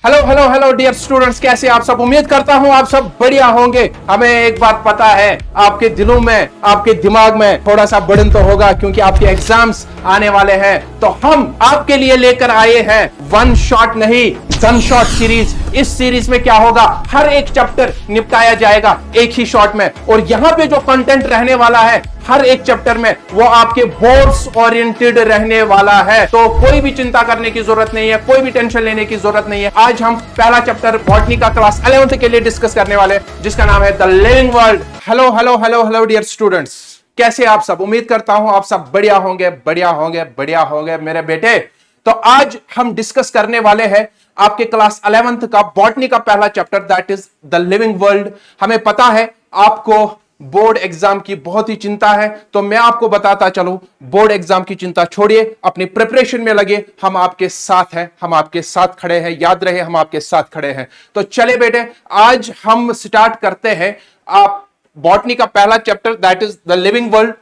Hello hello hello dear students, कैसे आप सब। उम्मीद करता हूं आप सब बढ़िया होंगे। हमें एक बात पता है, आपके दिलों में, आपके दिमाग में थोड़ा सा बर्डन तो होगा, क्योंकि आपके एग्जाम्स आने वाले हैं। तो हम आपके लिए लेकर आए हैं वन शॉट नहीं, गन शॉट सीरीज। इस सीरीज में क्या होगा, हर एक चैप्टर निपटाया जाएगा एक ही शॉट में। और यहां पे जो कंटेंट रहने वाला है हर एक चैप्टर में, वो आपके बोर्ड्स ओरिएंटेड रहने वाला है। तो कोई भी चिंता करने की जरूरत नहीं है, कोई भी टेंशन लेने की जरूरत नहीं है। आज हम पहला चैप्टर बॉटनी का क्लास 11th के लिए डिस्कस करने वाले, जिसका नाम है the living world. Hello hello hello hello dear students, कैसे आप सब। उम्मीद करता हूं आप सब बढ़िया होंगे, बढ़िया होंगे, बढ़िया होंगे मेरे बेटे। तो आज हम डिस्कस करने वाले हैं आपके क्लास 11th का बॉटनी का पहला chapter, that is the living world. हमें पता है आपको बोर्ड एग्जाम की बहुत ही चिंता है, तो मैं आपको बताता चलूं, बोर्ड एग्जाम की चिंता छोड़िए, अपनी प्रिपरेशन में लगे। हम आपके साथ हैं, हम आपके साथ खड़े हैं, याद रहे हम आपके साथ खड़े हैं। तो चले बेटे, आज हम स्टार्ट करते हैं आप बॉटनी का पहला chapter, that is the living world.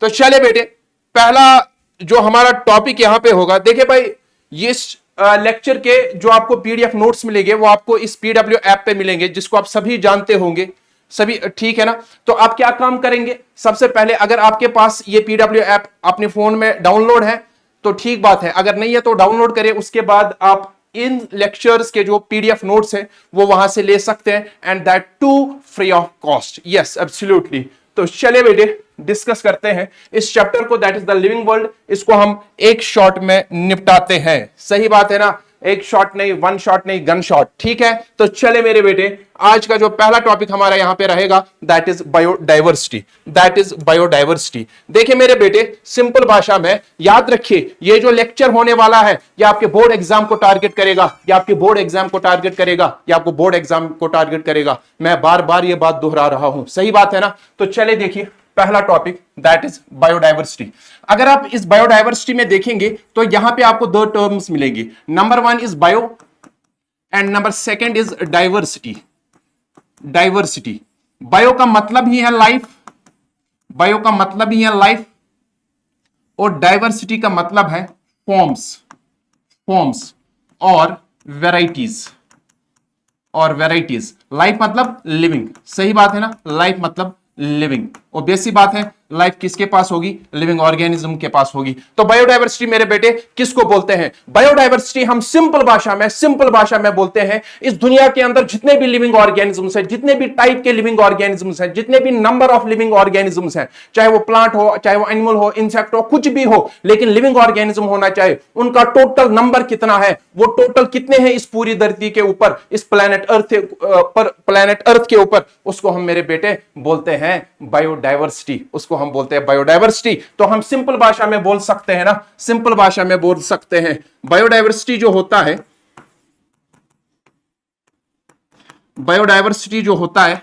तो चले बेटे, पहला जो हमारा टॉपिक यहां पे होगा, देखिए भाई, इस लेक्चर के जो आपको पीडीएफ नोट्स मिलेंगे वो आपको इस पीडब्ल्यू ऐप पे मिलेंगे, जिसको आप सभी जानते होंगे, सभी ठीक है ना। तो आप क्या काम करेंगे, सबसे पहले अगर आपके पास ये पीडब्ल्यू ऐप अपने फोन में डाउनलोड है तो ठीक बात है, अगर नहीं है तो डाउनलोड करें। उसके बाद आप इन लेक्चर्स के जो पीडीएफ नोट्स हैं वो वहां से ले सकते हैं, and that too free of cost. Yes absolutely. तो चले बेटे, डिस्कस करते हैं इस चैप्टर को, that is the living world. इसको हम एक शॉट में निपटाते हैं, सही बात है ना। एक शॉट नहीं, वन शॉट नहीं, गन शॉट, ठीक है। तो चले मेरे बेटे, आज का जो पहला टॉपिक हमारा यहां पे रहेगा, that is biodiversity, that is biodiversity. देखिए मेरे बेटे, सिंपल भाषा में याद रखिए, ये जो लेक्चर होने वाला है ये आपके बोर्ड एग्जाम को टारगेट करेगा, या आपके बोर्ड एग्जाम को टारगेट करेगा, या आपको बोर्ड एग्जाम को टारगेट करेगा। मैं बार बार ये बात दोहरा रहा हूं, सही बात है ना। तो चले देखिए पहला टॉपिक, दैट इज बायोडाइवर्सिटी। अगर आप इस बायोडाइवर्सिटी में देखेंगे तो यहां पे आपको दो टर्म्स मिलेंगी। Number one is bio and number second is diversity. Diversity, bio का मतलब ही है लाइफ, बायो का मतलब ही है लाइफ, और डाइवर्सिटी का मतलब है फॉर्म्स, फॉर्म्स और वेराइटीज, और वेराइटीज। लाइफ मतलब लिविंग, सही बात है ना, लाइफ मतलब लिविंग। और बेसिक सी बात है, लाइफ किसके पास होगी, लिविंग ऑर्गेनिज्म के पास होगी। तो बायोडाइवर्सिटी मेरे बेटे किसको बोलते हैं, बायोडाइवर्सिटी हम सिंपल भाषा में बोलते हैं, इस दुनिया के अंदर जितने भी लिविंग ऑर्गेनिजम्स हैं, जितने भी टाइप के लिविंग ऑर्गेनिजम्स हैं, जितने भी नंबर ऑफ लिविंग ऑर्गेनिजम्स हैं, चाहे वो प्लांट हो, चाहे वो एनिमल हो, इंसेक्ट हो, कुछ भी हो, लेकिन लिविंग ऑर्गेनिज्म होना चाहिए, उनका टोटल नंबर कितना है, वो टोटल कितने हैं इस पूरी धरती के ऊपर, इस प्लेनेट अर्थ के ऊपर, उसको हम मेरे बेटे बोलते हैं बायोडाइवर्सिटी, उसको हम बोलते हैं बायोडाइवर्सिटी। तो हम सिंपल भाषा में बोल सकते हैं ना, सिंपल भाषा में बोल सकते हैं, बायोडाइवर्सिटी जो होता है, बायोडाइवर्सिटी जो होता है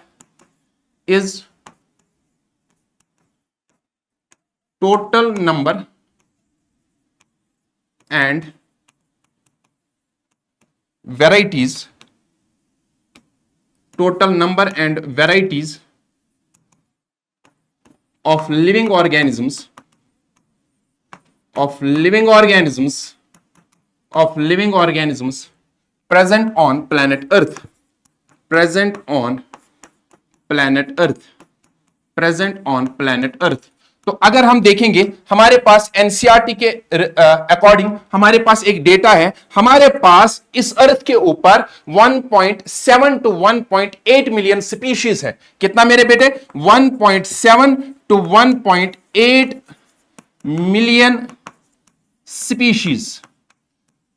is total number and varieties, total number and varieties of living organisms, of living organisms, of living organisms present on planet earth, present on planet earth, present on planet earth। तो अगर हम देखेंगे हमारे पास NCERT के according हमारे पास एक data है, हमारे पास इस अर्थ के ऊपर 1.7 टू 1.8 मिलियन स्पीशीज है। कितना मेरे बेटे, 1.7 to 1.8 million species,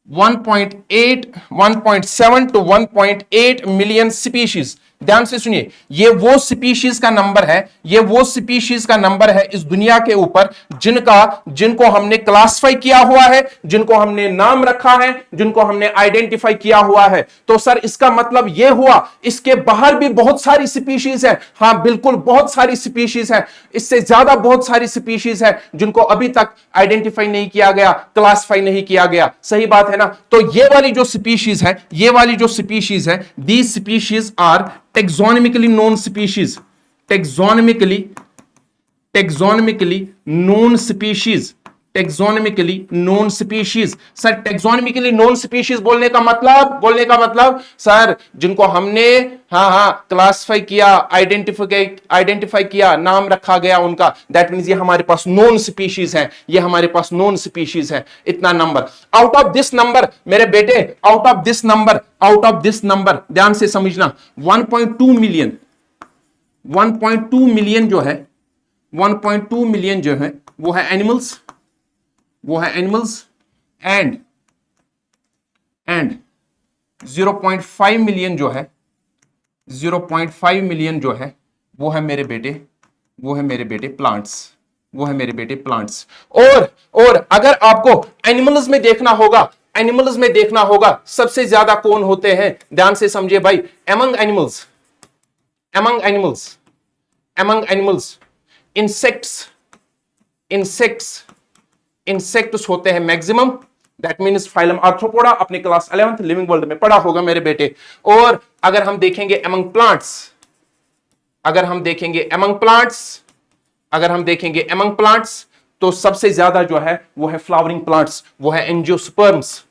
1.7 to 1.8 million species. ध्यान से सुनिए, ये वो स्पीशीज का नंबर है, ये वो स्पीशीज का नंबर है इस दुनिया के ऊपर जिनको हमने क्लासिफाई किया हुआ है, जिनको हमने नाम रखा है, जिनको हमने आइडेंटिफाई किया हुआ है। तो सर इसका मतलब यह हुआ इसके बाहर भी बहुत सारी स्पीशीज है। हां बिल्कुल, बहुत सारी स्पीशीज है, इससे ज्यादा बहुत सारी स्पीशीज है जिनको अभी तक आइडेंटिफाई नहीं किया गया, क्लासिफाई नहीं किया गया, सही बात है ना। तो ये वाली जो स्पीशीज है, ये वाली जो स्पीशीज है, these species are taxonomically known species, taxonomically known species, taxonomically known species. Sir taxonomically known species बोलने का मतलब सर जिनको हमने क्लासिफाई किया, आइडेंटिफाई किया, नाम रखा गया उनका, दैट मींस ये हमारे पास नोन स्पीशीज है, ये हमारे पास नोन स्पीशीज है। इतना number out of this number मेरे बेटे, आउट ऑफ दिस नंबर ध्यान से समझना, 1.2 मिलियन 1.2 मिलियन जो है 1.2 मिलियन जो है वो है एनिमल्स एंड 0.5 मिलियन जो है 0.5 मिलियन जो है वो है मेरे बेटे प्लांट्स। और अगर आपको एनिमल्स में देखना होगा सबसे ज्यादा कौन होते हैं, ध्यान से समझिए भाई। एमंग एनिमल्स इंसेक्ट्स होते हैं maximum, that means phylum arthropoda, अपने क्लास 11th लिविंग वर्ल्ड में पढ़ा होगा मेरे बेटे। और अगर हम देखेंगे एमंग प्लांट्स तो सबसे ज्यादा जो है वो है फ्लावरिंग प्लांट्स, वो है एंजियोस्पर्म्स।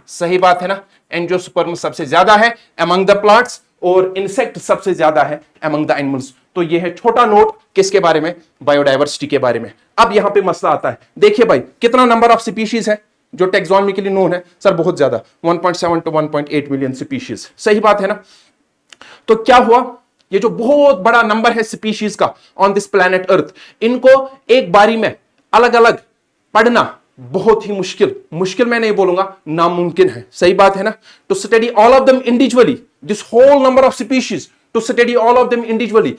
सही बात है ना, एंजियोस्पर्म्स सबसे ज्यादा है एमंग द प्लांट्स और इंसेक्ट सबसे ज्यादा है एमंग द एनिमल्स। तो ये है छोटा नोट किसके बारे में, बायोडायवर्सिटी के बारे में। अब यहां पे मसला आता है, देखिए भाई कितना नंबर ऑफ स्पीशीज है जो टेक्सोनॉमिकली नोन है, सर बहुत ज्यादा 1.7 to 1.8 मिलियन स्पीशीज। सही बात है ना। तो क्या हुआ, ये जो बहुत बड़ा नंबर है स्पीशीज का ऑन दिस प्लैनेट अर्थ, इनको एक बारी में अलग अलग पढ़ना बहुत ही मुश्किल मैं नहीं बोलूंगा, नामुमकिन है। सही बात है ना। To study all of them individually, this whole number of species, to study all of them individually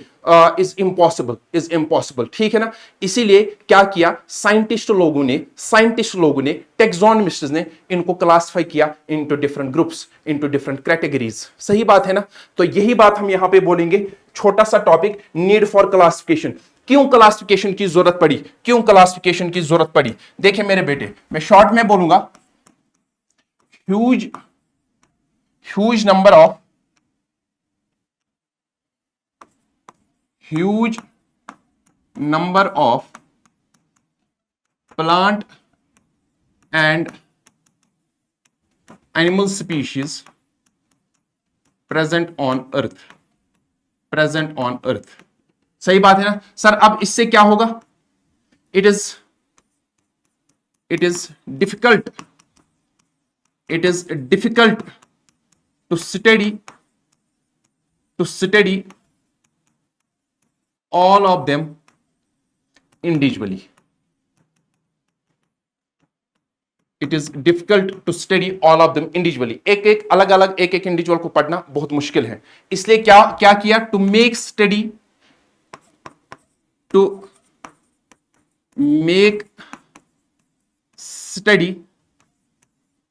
is impossible. ठीक है ना। इसीलिए क्या किया साइंटिस्ट लोगों ने टेक्सोनॉमिस्ट्स ने इनको क्लासिफाई किया into different groups, into different categories. सही बात है ना। तो यही बात हम यहां पे बोलेंगे, छोटा सा टॉपिक, नीड फॉर क्लासिफिकेशन। क्यों क्लासिफिकेशन की जरूरत पड़ी? देखिए मेरे बेटे, मैं शॉर्ट में बोलूंगा, huge number of plant and animal species present on earth. सही बात है ना सर। अब इससे क्या होगा, it is difficult to study all of them individually. It is difficult to study all of them individually. एक अलग इंडिविजुअल को पढ़ना बहुत मुश्किल है। इसलिए क्या किया, to make study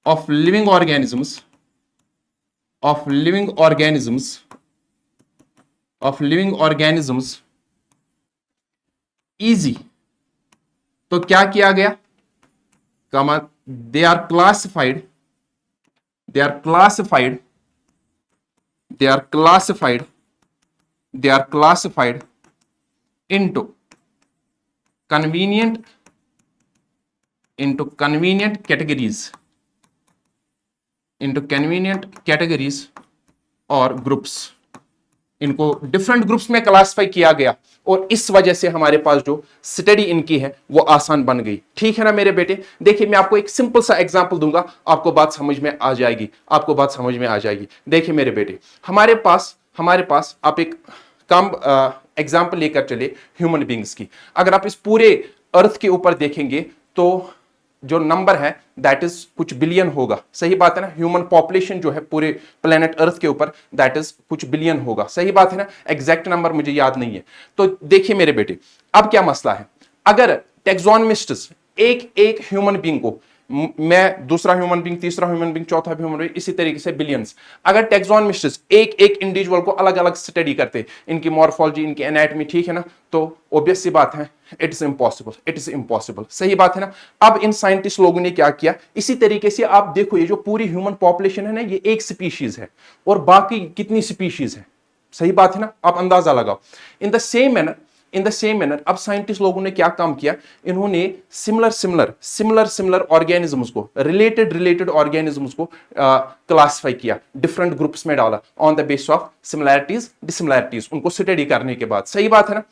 of living organisms easy. तो क्या किया गया, they are classified into convenient categories और ग्रुप्स। इनको डिफरेंट ग्रुप्स में क्लासिफाई किया गया और इस वजह से हमारे पास जो स्टडी इनकी है वो आसान बन गई। ठीक है ना मेरे बेटे। देखिए मैं आपको एक सिंपल सा एग्जांपल दूंगा, आपको बात समझ में आ जाएगी। देखिए मेरे बेटे, हमारे पास आप एक काम एग्जांपल लेकर चले ह्यूमन बींग्स की। अगर आप इस पूरे अर्थ के ऊपर देखेंगे तो जो नंबर है दैट इज कुछ बिलियन होगा। सही बात है ना। ह्यूमन पॉपुलेशन जो है पूरे प्लेनेट अर्थ के ऊपर दैट इज कुछ बिलियन होगा। सही बात है ना। एग्जैक्ट नंबर मुझे याद नहीं है। तो देखिए मेरे बेटे, अब क्या मसला है, अगर टेक्सोनॉमिस्ट्स एक ह्यूमन बींग को, मैं दूसरा ह्यूमन बींग, तीसरा ह्यूमन बींग, चौथा ह्यूमन बींग, इसी तरीके से बिलियंस, अगर टेक्सोनॉमिस्ट्स एक इंडिविजुअल को अलग अलग स्टडी करते, इनकी मॉर्फोलॉजी, इनकी एनाटॉमी, ठीक है ना, तो ऑब्वियस सी बात है इट इज इम्पॉसिबल। सही बात है ना। अब इन साइंटिस्ट लोगों ने क्या किया, इसी तरीके से आप देखो ये जो पूरी ह्यूमन पॉपुलेशन है ना, ये एक स्पीशीज है और बाकी कितनी स्पीशीज है। सही बात है ना। आप अंदाजा लगाओ। इन the same manner in the same manner अब साइंटिस्ट लोगों ने क्या काम किया, इन्होंने सिमिलर ऑर्गेनिजम्स को, रिलेटेड ऑर्गेनिजम्स को क्लासिफाई किया, डिफरेंट ग्रुप्स में डाला on the basis of similarities dissimilarities, उनको स्टडी करने के बाद। सही बात है ना।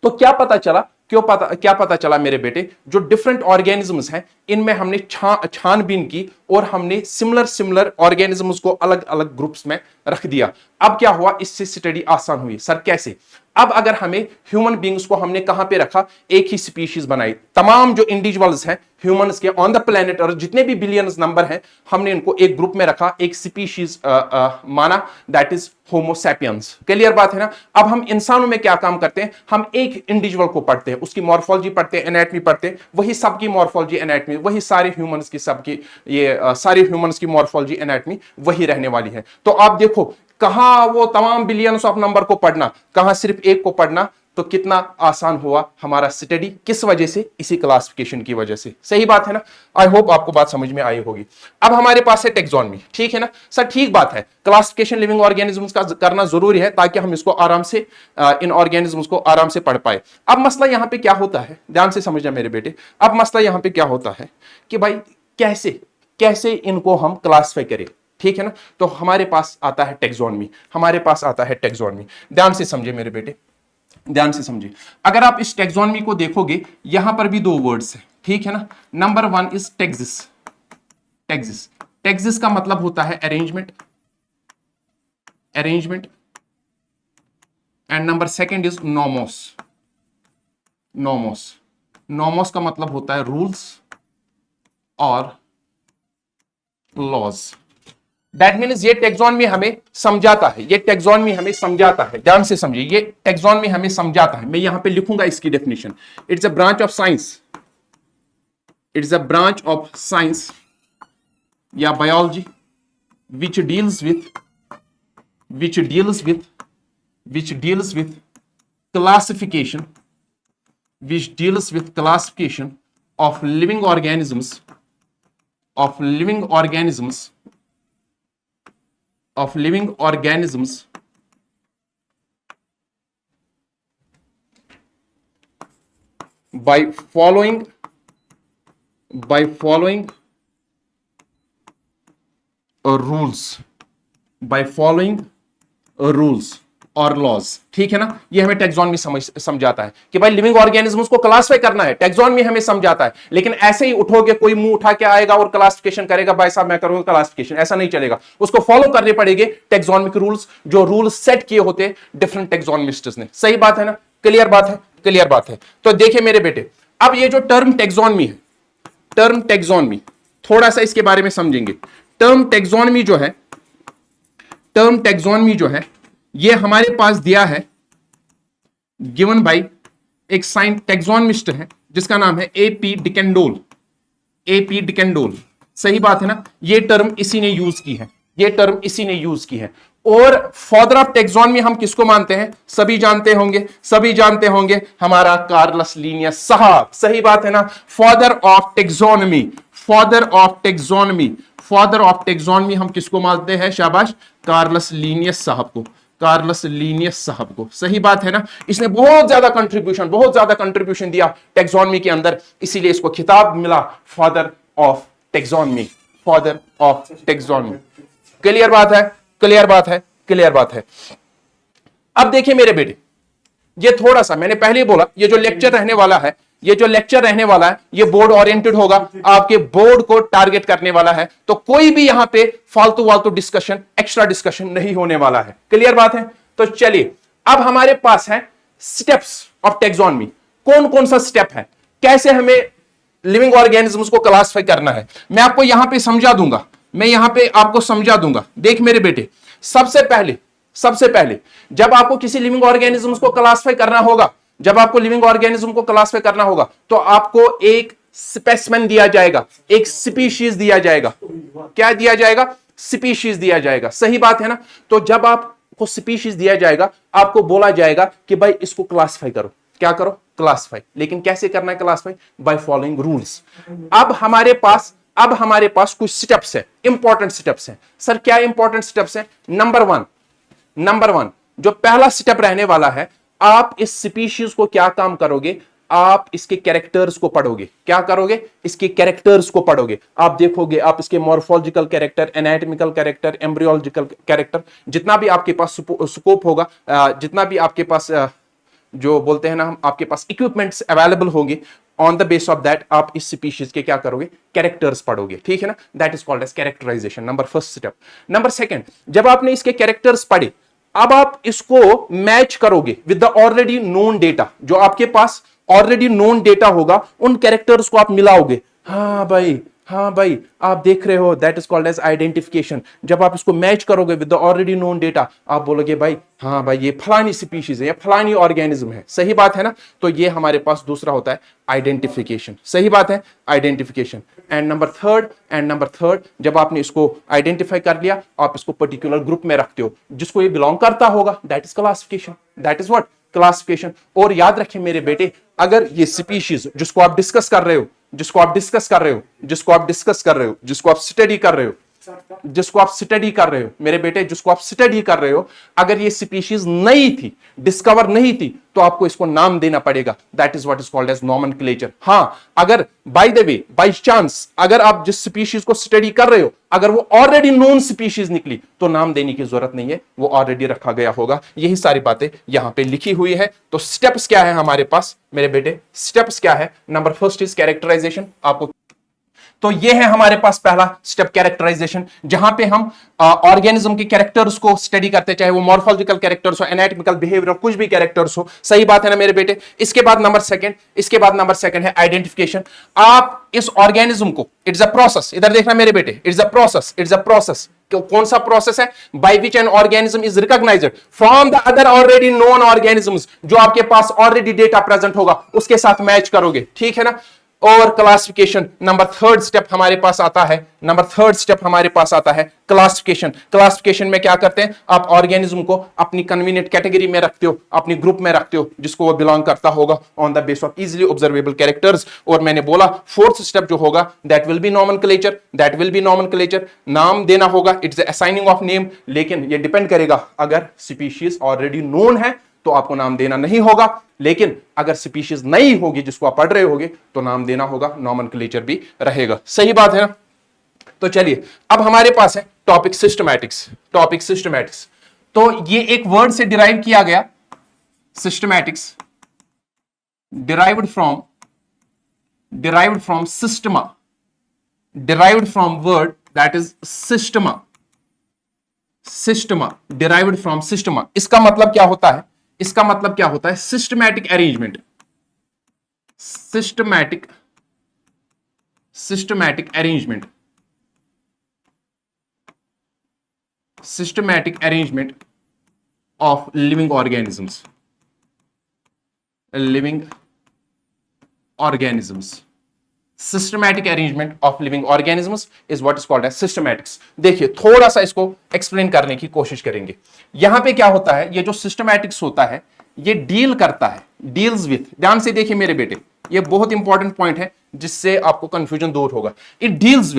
तो क्या पता चला, क्या पता चला मेरे बेटे, जो डिफरेंट ऑर्गेनिजम्स हैं इनमें हमने छानबीन की और हमने सिमिलर ऑर्गेनिजम्स को अलग अलग ग्रुप्स में रख दिया। अब क्या हुआ, इससे स्टडी आसान हुई। सर कैसे? अब अगर हमें ह्यूमन बींग्स को हमने कहां पे रखा, एक ही स्पीशीज बनाई, तमाम जो इंडिविजुअल्स हैं ह्यूमंस के ऑन द प्लेनेट और जितने भी बिलियंस नंबर हैं, हमने इनको एक ग्रुप में रखा, एक स्पीशीज माना, that is Homo sapiens. Clear बात है ना। अब हम इंसानों में क्या काम करते हैं, हम एक इंडिविजुअल को पढ़ते हैं, उसकी मॉर्फोलॉजी पढ़ते हैं, एनाटॉमी पढ़ते हैं, वही सबकी मॉर्फोलॉजी एनाटॉमी, वही सारे ह्यूमंस की सबकी सारे ह्यूमंस की मॉर्फोलॉजी एनाटॉमी वही रहने वाली है। तो आप देखो कहां वो तमाम बिलियंस ऑफ नंबर को पढ़ना, कहां सिर्फ एक को पढ़ना, तो कितना आसान हुआ हमारा स्टडी। किस वजह से? इसी क्लासिफिकेशन की वजह से। सही बात है ना। आई होप आपको बात समझ में आई होगी। अब हमारे पास है टेक्सोनमी, ठीक है ना सर। ठीक बात है, क्लासिफिकेशन लिविंग ऑर्गेनिजम्स का करना जरूरी है ताकि हम इसको आराम से इन ऑर्गेनिजम्स को आराम से पढ़ पाए। अब मसला यहां पे क्या होता है, ध्यान से समझना मेरे बेटे। अब मसला यहां पे क्या होता है कि भाई कैसे इनको हम क्लासिफाई करें, ठीक है ना। तो हमारे पास आता है टेक्सोनमी, हमारे पास आता है टेक्सोनमी। ध्यान से समझे मेरे बेटे, ध्यान से समझिए। अगर आप इस टेक्सोनमी को देखोगे, यहां पर भी दो वर्ड्स हैं, ठीक है ना। Number one is Texas. Texas का मतलब होता है arrangement, and number second is nomos. Nomos का मतलब होता है रूल्स और लॉज। दैट मीन्स ये टेक्सोनमी हमें समझाता है, ध्यान से समझिए, ये टेक्सोनमी हमें समझाता है। मैं यहां पे लिखूंगा इसकी definition. It's a branch of science या biology which deals with classification of living organisms by following rules और लॉज, ठीक है ना। ये हमें टेक्सोनमी समझाता है कि भाई लिविंग ऑर्गेनिजम्स को क्लासिफाई करना है, टेक्सोनमी हमें समझाता है। लेकिन ऐसे ही उठोगे, कोई मुंह उठा के आएगा और क्लासिफिकेशन करेगा, भाई साहब मैं करूंगा क्लासिफिकेशन, ऐसा नहीं चलेगा। उसको फॉलो करने पड़ेंगे टेक्सोनमिक रूल्स, जो रूल्स सेट किए होते डिफरेंट टेक्सोनमिस्ट्स ने। सही बात है ना, क्लियर बात है। तो देखिए मेरे बेटे, अब ये जो टर्म टेक्सोनमी है, थोड़ा सा इसके बारे में समझेंगे। टर्म टेक्सोनमी जो है ये हमारे पास दिया है, गिवन बाय एक टेक्सोनमिस्ट है जिसका नाम है एपी डिकेंडोल। सही बात है ना। ये टर्म इसी ने यूज की है। और फादर ऑफ टेक्सोनमी हम किसको मानते हैं? सभी जानते होंगे हमारा कार्लस लिनियस साहब। सही बात है ना। फादर ऑफ टेक्सोनमी हम किसको मानते हैं? शाबाश, कार्लस लिनियस साहब को। सही बात है ना। इसने बहुत ज्यादा कंट्रीब्यूशन दिया टेक्सोनमी के अंदर, इसीलिए इसको खिताब मिला फादर ऑफ टेक्सोनमी। क्लियर बात है। अब देखिए मेरे बेटे, ये थोड़ा सा मैंने पहले ही बोला, ये जो लेक्चर रहने वाला है ये बोर्ड ओरिएंटेड होगा, आपके बोर्ड को टारगेट करने वाला है। तो कोई भी यहां पे फालतू डिस्कशन, एक्स्ट्रा डिस्कशन नहीं होने वाला है। क्लियर बात है। तो चलिए, अब हमारे पास है स्टेप्स ऑफ टेक्सोनमी। कौन सा स्टेप है, कैसे हमें लिविंग ऑर्गेनिजम्स को क्लासिफाई करना है, मैं आपको यहां पे समझा दूंगा। देख मेरे बेटे, सबसे पहले जब आपको किसी लिविंग ऑर्गेनिजम्स को क्लासिफाई करना होगा, तो आपको एक स्पेसिमेन दिया जाएगा, एक स्पीशीज दिया जाएगा। क्या दिया जाएगा? स्पीशीज दिया जाएगा। सही बात है ना। तो जब आपको स्पीशीज दिया जाएगा, आपको बोला जाएगा कि भाई इसको क्लासिफाई करो। क्या करो? क्लासिफाई। लेकिन कैसे करना है क्लासिफाई? Bye following rules. अब हमारे पास कुछ स्टेप्स है, इंपॉर्टेंट स्टेप्स हैं। सर क्या इंपॉर्टेंट स्टेप्स हैं? नंबर वन, जो पहला स्टेप रहने वाला है, आप इस स्पीशीज को क्या काम करोगे, आप इसके कैरेक्टर्स को पढ़ोगे। क्या करोगे, इसके कैरेक्टर्स को पढ़ोगे। आप देखोगे, आप इसके morphological character, anatomical character, embryological character, जितना भी आपके पास स्कोप होगा, जितना भी आपके पास जो बोलते हैं ना हम, आपके पास इक्विपमेंट्स अवेलेबल होंगे, on the base of that आप इस स्पीशीज के क्या करोगे, कैरेक्टर्स पढ़ोगे। ठीक है ना, that is called as characterization. Number first step. Number second, जब आपने इसके कैरेक्टर्स पढ़े, अब आप इसको मैच करोगे with the already known data. जो आपके पास ऑलरेडी नोन डेटा होगा, उन कैरेक्टर्स को आप मिलाओगे। हाँ भाई, हाँ भाई, आप देख रहे हो, that is called as identification. जब आप इसको मैच करोगे with the already known data, आप बोलोगे भाई हाँ भाई, ये फलानी स्पीशीज है, या फलानी ऑर्गेनिज्म है। सही बात है ना। तो ये हमारे पास दूसरा होता है आइडेंटिफिकेशन। सही बात है, आइडेंटिफिकेशन। एंड नंबर थर्ड, जब आपने इसको आइडेंटिफाई कर लिया, आप इसको पर्टिकुलर ग्रुप में रखते हो जिसको ये बिलोंग करता होगा, that is classification. That is what, classification. और याद रखें मेरे बेटे, अगर ये स्पीशीज जिसको आप डिस्कस कर रहे हो, जिसको आप स्टडी कर रहे हो मेरे बेटे, जिसको आप स्टडी कर रहे हो, अगर ये स्पीशीज नई थी, डिस्कवर नहीं थी, तो आपको इसको नाम देना पड़ेगा। That is what is called as nomenclature. हाँ, अगर by the way, by chance, अगर आप जिस स्पीशीज को स्टडी कर रहे हो, अगर वो ऑलरेडी नोन स्पीशीज निकली, तो नाम देने की जरूरत नहीं है, वो ऑलरेडी रखा गया होगा। यही सारी बातें यहां पे लिखी हुई है। तो स्टेप्स क्या है हमारे पास मेरे बेटे, स्टेप्स क्या है? Number first is characterization. आपको तो ये है हमारे पास पहला स्टेप, कैरेक्टराइजेशन, जहां पे हम ऑर्गेनिज्म के कैरेक्टर्स को स्टडी करते, चाहे वो मॉर्फोलॉजिकल कैरेक्टर्स हो, एनाटॉमिकल, बिहेवियरल, कुछ भी कैरेक्टर्स हो। सही बात है ना मेरे बेटे। इसके बाद नंबर सेकंड है आइडेंटिफिकेशन। आप इस ऑर्गेनिज्म को, इट्स अ प्रोसेस, इधर देखना मेरे बेटे, इट्स अ प्रोसेस। कौन सा प्रोसेस है? By which an organism is recognized from the other already known organisms. जो आपके पास ऑलरेडी डेटा प्रेजेंट होगा, उसके साथ मैच करोगे। ठीक है ना। और क्लासिफिकेशन, नंबर थर्ड स्टेप हमारे पास आता है क्लासिफिकेशन। क्लासिफिकेशन में क्या करते हैं? आप ऑर्गेनिज्म को अपनी कन्वीनियंट कैटेगरी में रखते हो, अपनी ग्रुप में रखते हो, जिसको वो बिलोंग करता होगा, on the base of easily observable characters. और मैंने बोला फोर्थ स्टेप जो होगा, दैट विल बी नॉमेनक्लेचर। नाम देना होगा, इट्स असाइनिंग ऑफ नेम। लेकिन ये डिपेंड करेगा, अगर स्पीशीज ऑलरेडी नोन है तो आपको नाम देना नहीं होगा, लेकिन अगर स्पीशीज नई होगी जिसको आप पढ़ रहे होगे, तो नाम देना होगा, नॉमेनक्लेचर भी रहेगा। सही बात है ना। तो चलिए, अब हमारे पास है टॉपिक सिस्टमैटिक्स। तो ये एक वर्ड से डिराइव किया गया, systematics, derived from systema, derived from word that is systema, derived from systema. इसका मतलब क्या होता है? Systematic arrangement, systematic arrangement of living organisms, systematic arrangement of living organisms is what is called as systematics. देखिए, थोड़ा सा इसको explain करने की कोशिश करेंगे। यहां पे क्या होता है, ये जो सिस्टमैटिक्स होता है, ये डील करता है, डील्स विथ, ध्यान से देखिए मेरे बेटे, ये बहुत इंपॉर्टेंट पॉइंट है जिससे आपको कंफ्यूजन दूर होगा। It deals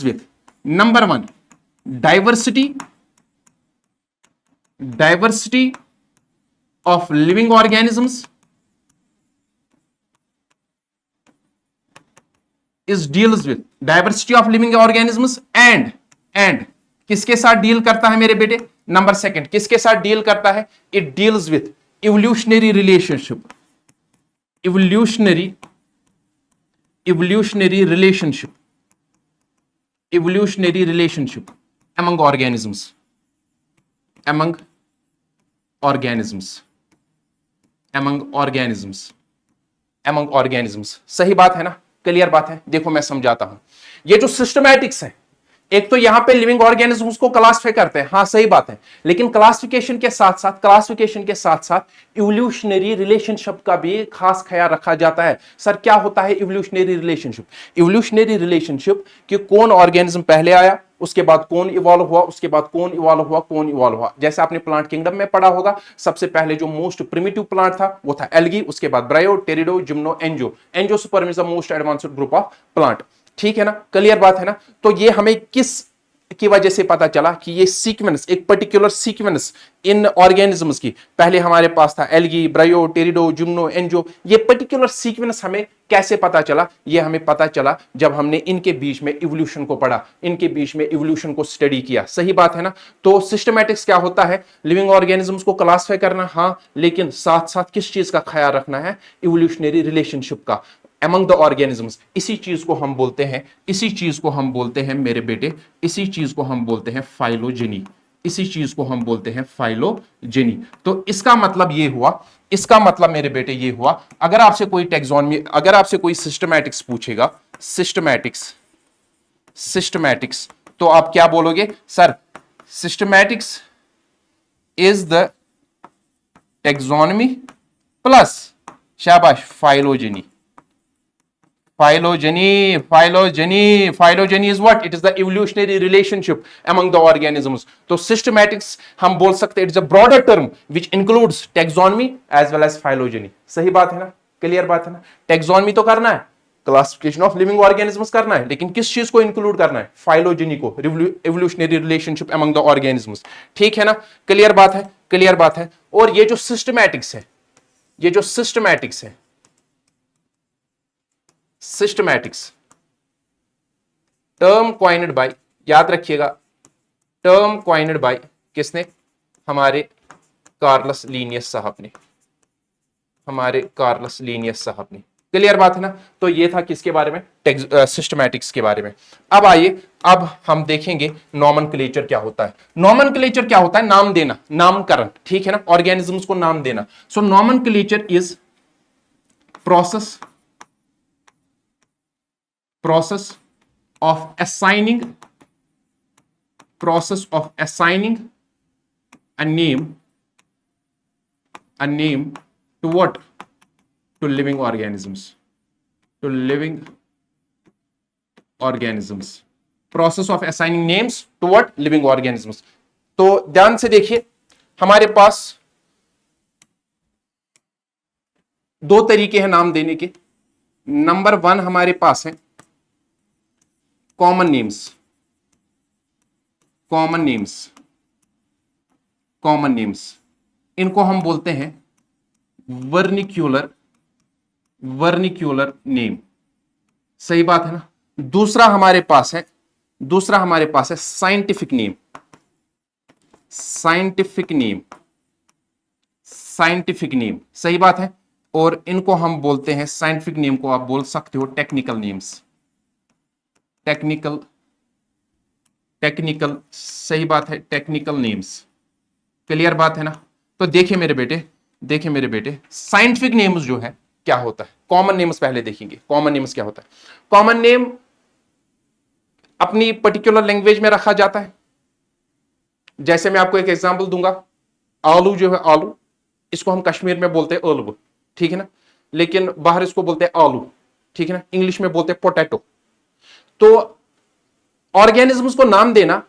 with number 1, diversity of living organisms, deals with diversity of living organisms and किसके साथ डील करता है मेरे बेटे? नंबर सेकंड, किसके साथ डील करता है? It deals with evolutionary relationship, evolutionary relationship among organisms। सही बात है ना, क्लियर बात है। देखो मैं समझाता हूं। ये जो सिस्टमैटिक्स है, एक तो यहां पे लिविंग ऑर्गेनिजम्स को क्लासिफाई करते हैं, हाँ सही बात है, लेकिन क्लासिफिकेशन के साथ साथ इवोल्यूशनरी रिलेशनशिप का भी खास ख्याल रखा जाता है। सर क्या होता है इवोल्यूशनरी रिलेशनशिप? कि कौन ऑर्गेनिज्म पहले आया, उसके बाद कौन इवॉल्व हुआ, उसके बाद कौन इवॉल्व हुआ। जैसे आपने प्लांट किंगडम में पढ़ा होगा, सबसे पहले जो मोस्ट प्रिमिटिव प्लांट था वो था एल्गी, उसके बाद bryo, pterido, gymno, angiosperm is the most advanced group of plant. ठीक है ना, क्लियर बात है ना। तो ये हमें किस की वजह से पता चला कि ये सीक्वेंस, एक पर्टिकुलर सीक्वेंस इन ऑर्गेनिजम्स की, पहले हमारे पास था एल्गी, ब्रायो, टेरिडो, जिम्नो, एंजो, ये पर्टिकुलर सीक्वेंस हमें कैसे पता चला? ये हमें पता चला जब हमने इनके बीच में इवोल्यूशन को पढ़ा, इनके बीच में इवोल्यूशन को स्टडी किया। सही बात है ना? तो सिस्टमैटिक्स क्या होता है? लिविंग ऑर्गेनिजम्स को क्लासिफाई करना, हाँ, लेकिन साथ साथ किस चीज का ख्याल रखना है? इवोल्यूशनरी रिलेशनशिप का among the organisms। इसी चीज को हम बोलते हैं, इसी चीज को हम बोलते हैं मेरे बेटे, इसी चीज को हम बोलते हैं फाइलोजेनी, इसी चीज को हम बोलते हैं फाइलोजेनी। तो इसका मतलब ये हुआ, इसका मतलब मेरे बेटे ये हुआ, अगर आपसे कोई टेक्सोनमी, अगर आपसे कोई सिस्टमैटिक्स पूछेगा, सिस्टमैटिक्स, सिस्टमैटिक्स, तो आप क्या बोलोगे? Sir, systematics is the taxonomy plus, शाबाश, phylogeny. Phylogeny, phylogeny, phylogeny is what? It is the evolutionary relationship among the organisms. तो systematics हम बोल सकते हैं it's a broader term which includes taxonomy as well as phylogeny। सही बात है ना? क्लियर बात है ना? taxonomy तो करना है, क्लासिफिकेशन ऑफ लिविंग ऑर्गेनिजम्स करना है, लेकिन किस चीज को इंक्लूड करना है? फाइलोजेनी को, evolutionary relationship among the organisms. ठीक है ना? क्लियर बात है, क्लियर बात है। और ये जो सिस्टमैटिक्स है, ये जो सिस्टमैटिक्स है, सिस्टमैटिक्स टर्म क्वाइनेड बाय, याद रखिएगा, टर्म क्वाइनेड बाय किसने? हमारे कार्लस लीनियस साहब ने, हमारे कार्लस लीनियस साहब ने। क्लियर बात है ना? तो ये था किसके बारे में? सिस्टमैटिक्स के बारे में। अब आइए, अब हम देखेंगे नॉमेनक्लेचर क्या होता है। नॉमेनक्लेचर क्या होता है? नाम देना, नामकरण। ठीक है ना? ऑर्गेनिजम्स को नाम देना। So nomenclature is process of assigning a name to what? To living organisms, to living organisms, process of assigning names to what? Living organisms। तो ध्यान से देखिए, हमारे पास दो तरीके हैं नाम देने के। नंबर वन हमारे पास है common names, common names, common names, इनको हम बोलते हैं वर्निक्यूलर, वर्निक्यूलर नेम। सही बात है ना? दूसरा हमारे पास है, दूसरा हमारे पास है scientific name, scientific name, scientific name. सही बात है? और इनको हम बोलते हैं, साइंटिफिक नेम को आप बोल सकते हो टेक्निकल नेम्स, टेक्निकल, टेक्निकल, सही बात है, टेक्निकल नेम्स। क्लियर बात है ना? तो देखिए मेरे बेटे, देखिए मेरे बेटे, साइंटिफिक नेम्स जो है क्या होता है? कॉमन नेम्स पहले देखेंगे, कॉमन नेम्स क्या होता है। कॉमन नेम अपनी पर्टिकुलर लैंग्वेज में रखा जाता है। जैसे मैं आपको एक एग्जांपल दूंगा, आलू जो है, आलू, इसको हम कश्मीर में बोलते हैं ओलव, ठीक है ना, लेकिन बाहर इसको बोलते हैं आलू, ठीक है ना, इंग्लिश में बोलते हैं पोटैटो। तो ऑर्गेनिजम्स को नाम देना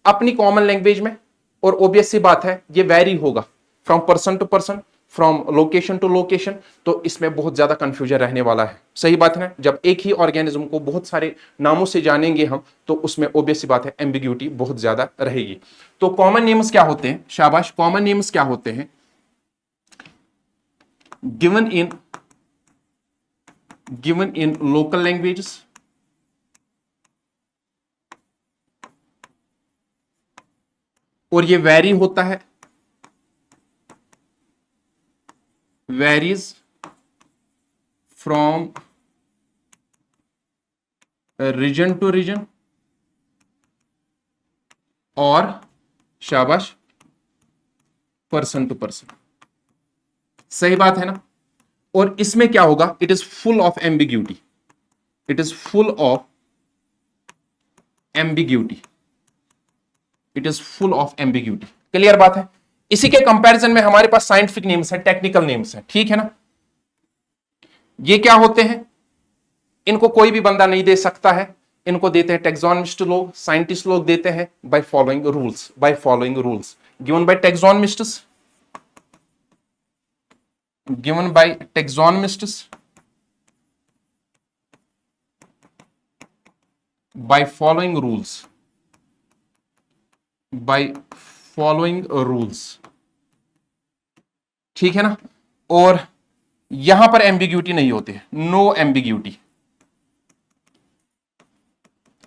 अपनी कॉमन लैंग्वेज में, और ऑब्वियस सी बात है ये वैरी होगा from person to person, from location to location, तो इसमें बहुत ज्यादा कंफ्यूजन रहने वाला है। सही बात है ना? जब एक ही ऑर्गेनिज्म को बहुत सारे नामों से जानेंगे हम, तो उसमें ऑब्वियस सी बात है एम्बिग्यूटी बहुत ज्यादा रहेगी। तो कॉमन नेम्स क्या होते हैं? शाबाश, कॉमन नेम्स क्या होते हैं? गिवन इन लोकल लैंग्वेजेस, और ये वैरी होता है, varies from region to region, और शाबाश, पर्सन टू पर्सन। सही बात है ना? और इसमें क्या होगा? It is full of ambiguity, it is full of ambiguity, it is full of ambiguity. Clear बात है? इसी के कंपैरिजन में हमारे पास साइंटिफिक नेम्स है, टेक्निकल नेम्स है, ठीक है ना। ये क्या होते हैं? इनको कोई भी बंदा नहीं दे सकता है, इनको देते हैं टेक्सोनमिस्ट लोग, साइंटिस्ट लोग देते हैं by following rules, by following rules given by taxonomists, given by taxonomists, by following rules, by following rules, ठीक है ना। और यहां पर एम्बिग्यूटी नहीं होती है, नो एम्बिग्यूटी,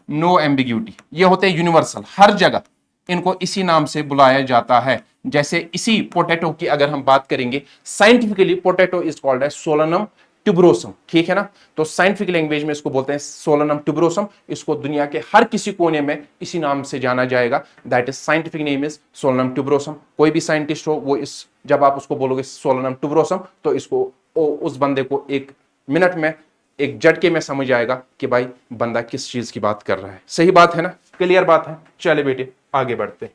नो एम्बिग्यूटी, ये होते हैं यूनिवर्सल, हर जगह इनको इसी नाम से बुलाया जाता है। जैसे इसी पोटैटो की अगर हम बात करेंगे, scientifically potato is called as solanum tuberosum, ठीक है ना। तो साइंटिफिक लैंग्वेज में इसको बोलते हैं सोलनम ट्यूबरोसम। इसको दुनिया के हर किसी कोने में इसी नाम से जाना जाएगा, that is scientific name is Solanum tuberosum. कोई भी साइंटिस्ट हो वो इस, जब आप उसको बोलोगे सोलनम ट्यूबरोसम, तो इसको उस बंदे को एक मिनट में, एक झटके में समझ आएगा कि भाई बंदा किस चीज की बात कर रहा है। सही बात है ना, क्लियर बात है। चले बेटे आगे बढ़ते हैं।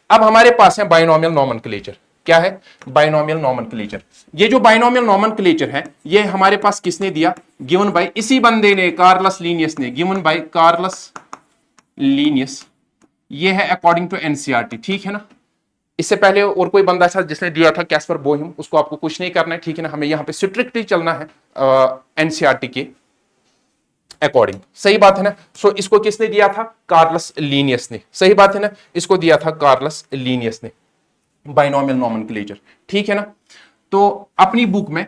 अब हमारे पास है बाइनोमियल नोमेनक्लेचर। क्या है? Binomial nomenclature. ये जो बाइनोमियल नोमेनक्लेचर है ये हमारे पास किसने दिया? गिवन बाय इसी बंदे ने, कार्लस लीनियस ने, गिवन बाय कार्लस लीनियस। ये है अकॉर्डिंग टू एनसीईआरटी, ठीक है ना। इससे पहले और कोई बंदा था जिसने दिया था, कैस्पर बोहिम, उसको आपको कुछ नहीं करना है, ठीक है ना। हमें यहां पे स्ट्रिक्टली चलना है एनसीईआरटी के अकॉर्डिंग। सही बात है ना। सो इसको किसने दिया था? कार्लस लीनियस ने। सही बात है ना, इसको दिया था कार्लस लीनियस ने, बाइनोमियल नोमेनक्लेचर, ठीक है ना। तो अपनी बुक में,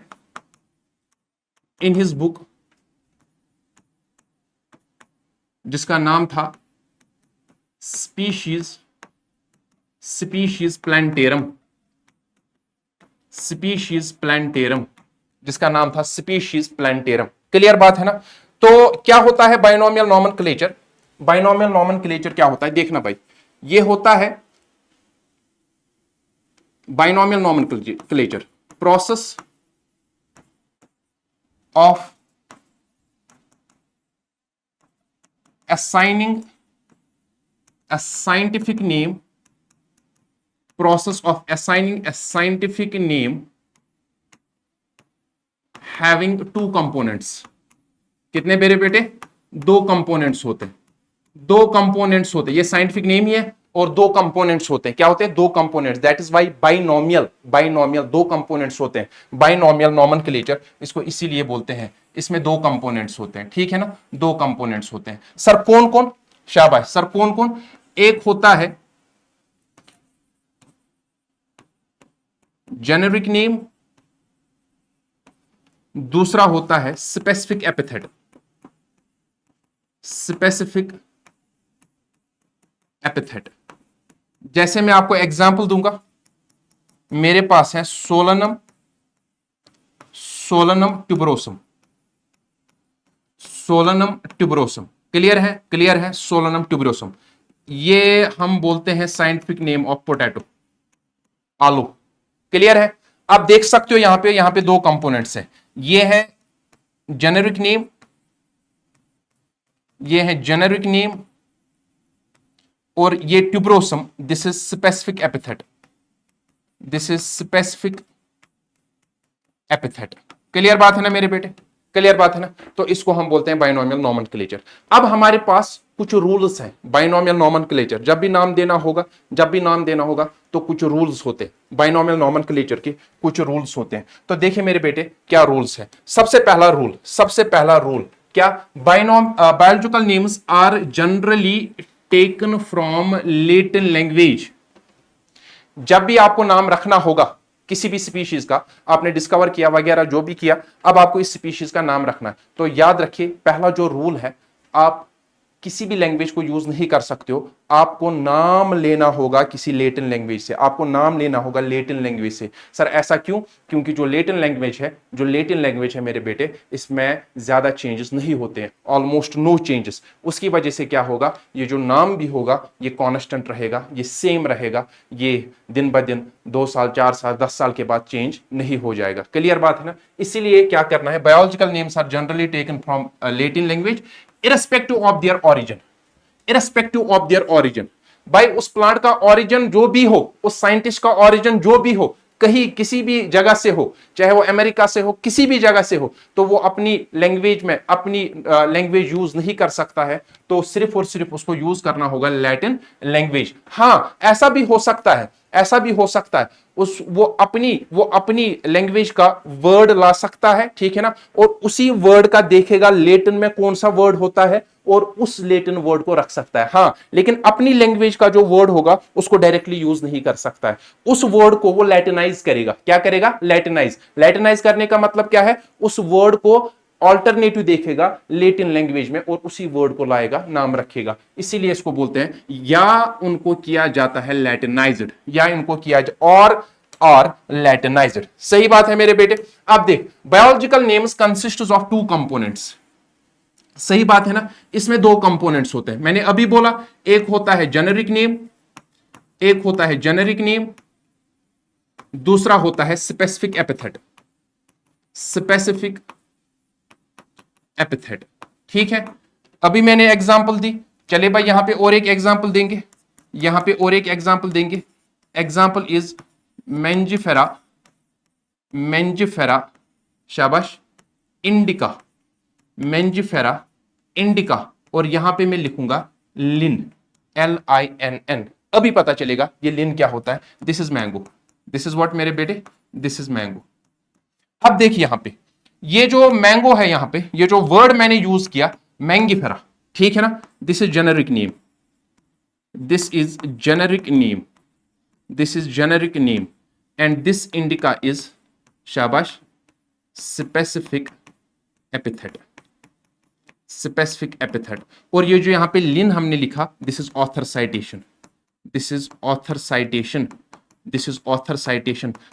इन हिज बुक जिसका नाम था स्पीशीज प्लांटेरम, स्पीशीज प्लांटेरम, जिसका नाम था स्पीशीज प्लांटेरम। क्लियर बात है ना। तो क्या होता है बाइनोमियल नोमेनक्लेचर? बाइनोमियल नोमेनक्लेचर क्या होता है देखना भाई, ये होता है binomial nomenclature, process of assigning a scientific name, process of assigning a scientific name having two components। कितने मेरे बेटे? दो कंपोनेंट्स होते हैं, दो कंपोनेंट्स होते हैं। ये साइंटिफिक नेम ही है और दो कंपोनेंट्स होते हैं। क्या होते हैं? दो components. That is why binomial, binomial दो कंपोनेंट्स होते हैं। बाइनोमियल नोमेनक्लेचर इसको इसीलिए बोलते हैं, इसमें दो कंपोनेंट्स होते हैं, ठीक है ना। दो कंपोनेंट्स होते हैं। सर कौन कौन? शाबाश सर, कौन कौन? एक होता है जेनेरिक नेम, दूसरा होता है स्पेसिफिक एपिथेट। Specific epithet. जैसे मैं आपको एग्जांपल दूंगा, मेरे पास है Solanum, solanum tuberosum, solanum tuberosum. Clear है? क्लियर है। सोलनम ट्यूबरोसम, ये हम बोलते हैं साइंटिफिक नेम ऑफ पोटैटो, आलू। क्लियर है। आप देख सकते हो यहां पे दो कंपोनेंट्स हैं। ये है जेनेरिक नेम, ये है जेनेरिक नेम, और ये tuberosum, this is specific epithet, this is specific epithet. Clear बात है ना मेरे बेटे? क्लियर बात है ना। तो इसको हम बोलते हैं बाइनोमियल नोमेनक्लेचर। अब हमारे पास कुछ रूल्स हैं बाइनोमियल नोमेनक्लेचर। जब भी नाम देना होगा तो कुछ रूल्स होते हैं बाइनोमियल नोमेनक्लेचर के, कुछ रूल्स होते हैं। तो देखिए मेरे बेटे क्या रूल्स है। सबसे पहला रूल क्या? Biological names are generally taken from Latin language. जब भी आपको नाम रखना होगा किसी भी स्पीशीज का, आपने डिस्कवर किया वगैरह जो भी किया, अब आपको इस स्पीशीज का नाम रखना है, तो याद रखिए पहला जो रूल है, आप किसी भी लैंग्वेज को यूज नहीं कर सकते हो। आपको नाम लेना होगा किसी लैटिन लैंग्वेज से, आपको नाम लेना होगा लैटिन लैंग्वेज से। सर ऐसा क्यों? क्योंकि जो लैटिन लैंग्वेज है मेरे बेटे, इसमें ज्यादा चेंजेस नहीं होते हैं, ऑलमोस्ट नो चेंजेस। उसकी वजह से क्या होगा, ये जो नाम भी होगा ये कांस्टेंट रहेगा, ये सेम रहेगा, ये दिन ब दिन 2 साल 4 साल 10 साल के बाद चेंज नहीं हो जाएगा। क्लियर बात है ना। इसीलिए क्या करना है, biological names are generally taken from Latin language irrespective of their origin, irrespective of their origin। भाई उस प्लांट का ओरिजिन जो भी हो, उस साइंटिस्ट का ओरिजिन जो भी हो, कहीं किसी भी जगह से हो, चाहे वो अमेरिका से हो, किसी भी जगह से हो, तो वो अपनी लैंग्वेज में अपनी लैंग्वेज यूज नहीं कर सकता है। तो सिर्फ और सिर्फ उसको यूज करना होगा लैटिन लैंग्वेज। हाँ ऐसा भी हो सकता है ऐसा भी हो सकता है वो अपनी लैंग्वेज का वर्ड ला सकता है, ठीक है ना, और उसी वर्ड का देखेगा लैटिन में कौन सा वर्ड होता है और उस लैटिन वर्ड को रख सकता है। हाँ, लेकिन अपनी लैंग्वेज का जो वर्ड होगा उसको डायरेक्टली यूज नहीं कर सकता है, उस वर्ड को वो लैटिनाइज करेगा। क्या करेगा? लैटिनाइज करने का मतलब क्या है? उस वर्ड को ऑल्टरनेटिव देखेगा लैटिन लैंग्वेज में और उसी वर्ड को लाएगा, नाम रखेगा। इसीलिए इसको बोलते हैं या उनको किया जाता है लैटिनाइज्ड, या इनको किया और लैटिनाइज्ड। सही बात है मेरे बेटे। अब देख, biological names consist of 2 components. सही बात है ना, इसमें 2 कंपोनेंट्स होते हैं। मैंने अभी बोला एक होता है जेनेरिक नेम, दूसरा होता है स्पेसिफिक एपिथेट। ठीक है, अभी मैंने एग्जांपल दी। चले भाई यहां पे और एक एग्जांपल देंगे, एग्जांपल इज मेंजिफेरा, शाबाश, इंडिका, और यहां पे मैं लिखूंगा लिन, LINN। अभी पता चलेगा ये लिन क्या होता है। This is mango, this is what मेरे बेटे, दिस इज मैंगो। अब देखिए यहां पे ये जो मैंगो है, यहां पे ये जो वर्ड मैंने यूज किया मैंगिफेरा, ठीक है ना, this is generic name, and this indica is, शाबाश, स्पेसिफिक एपिथेट। और ये जो यहां पे लिन हमने लिखा, this is author citation.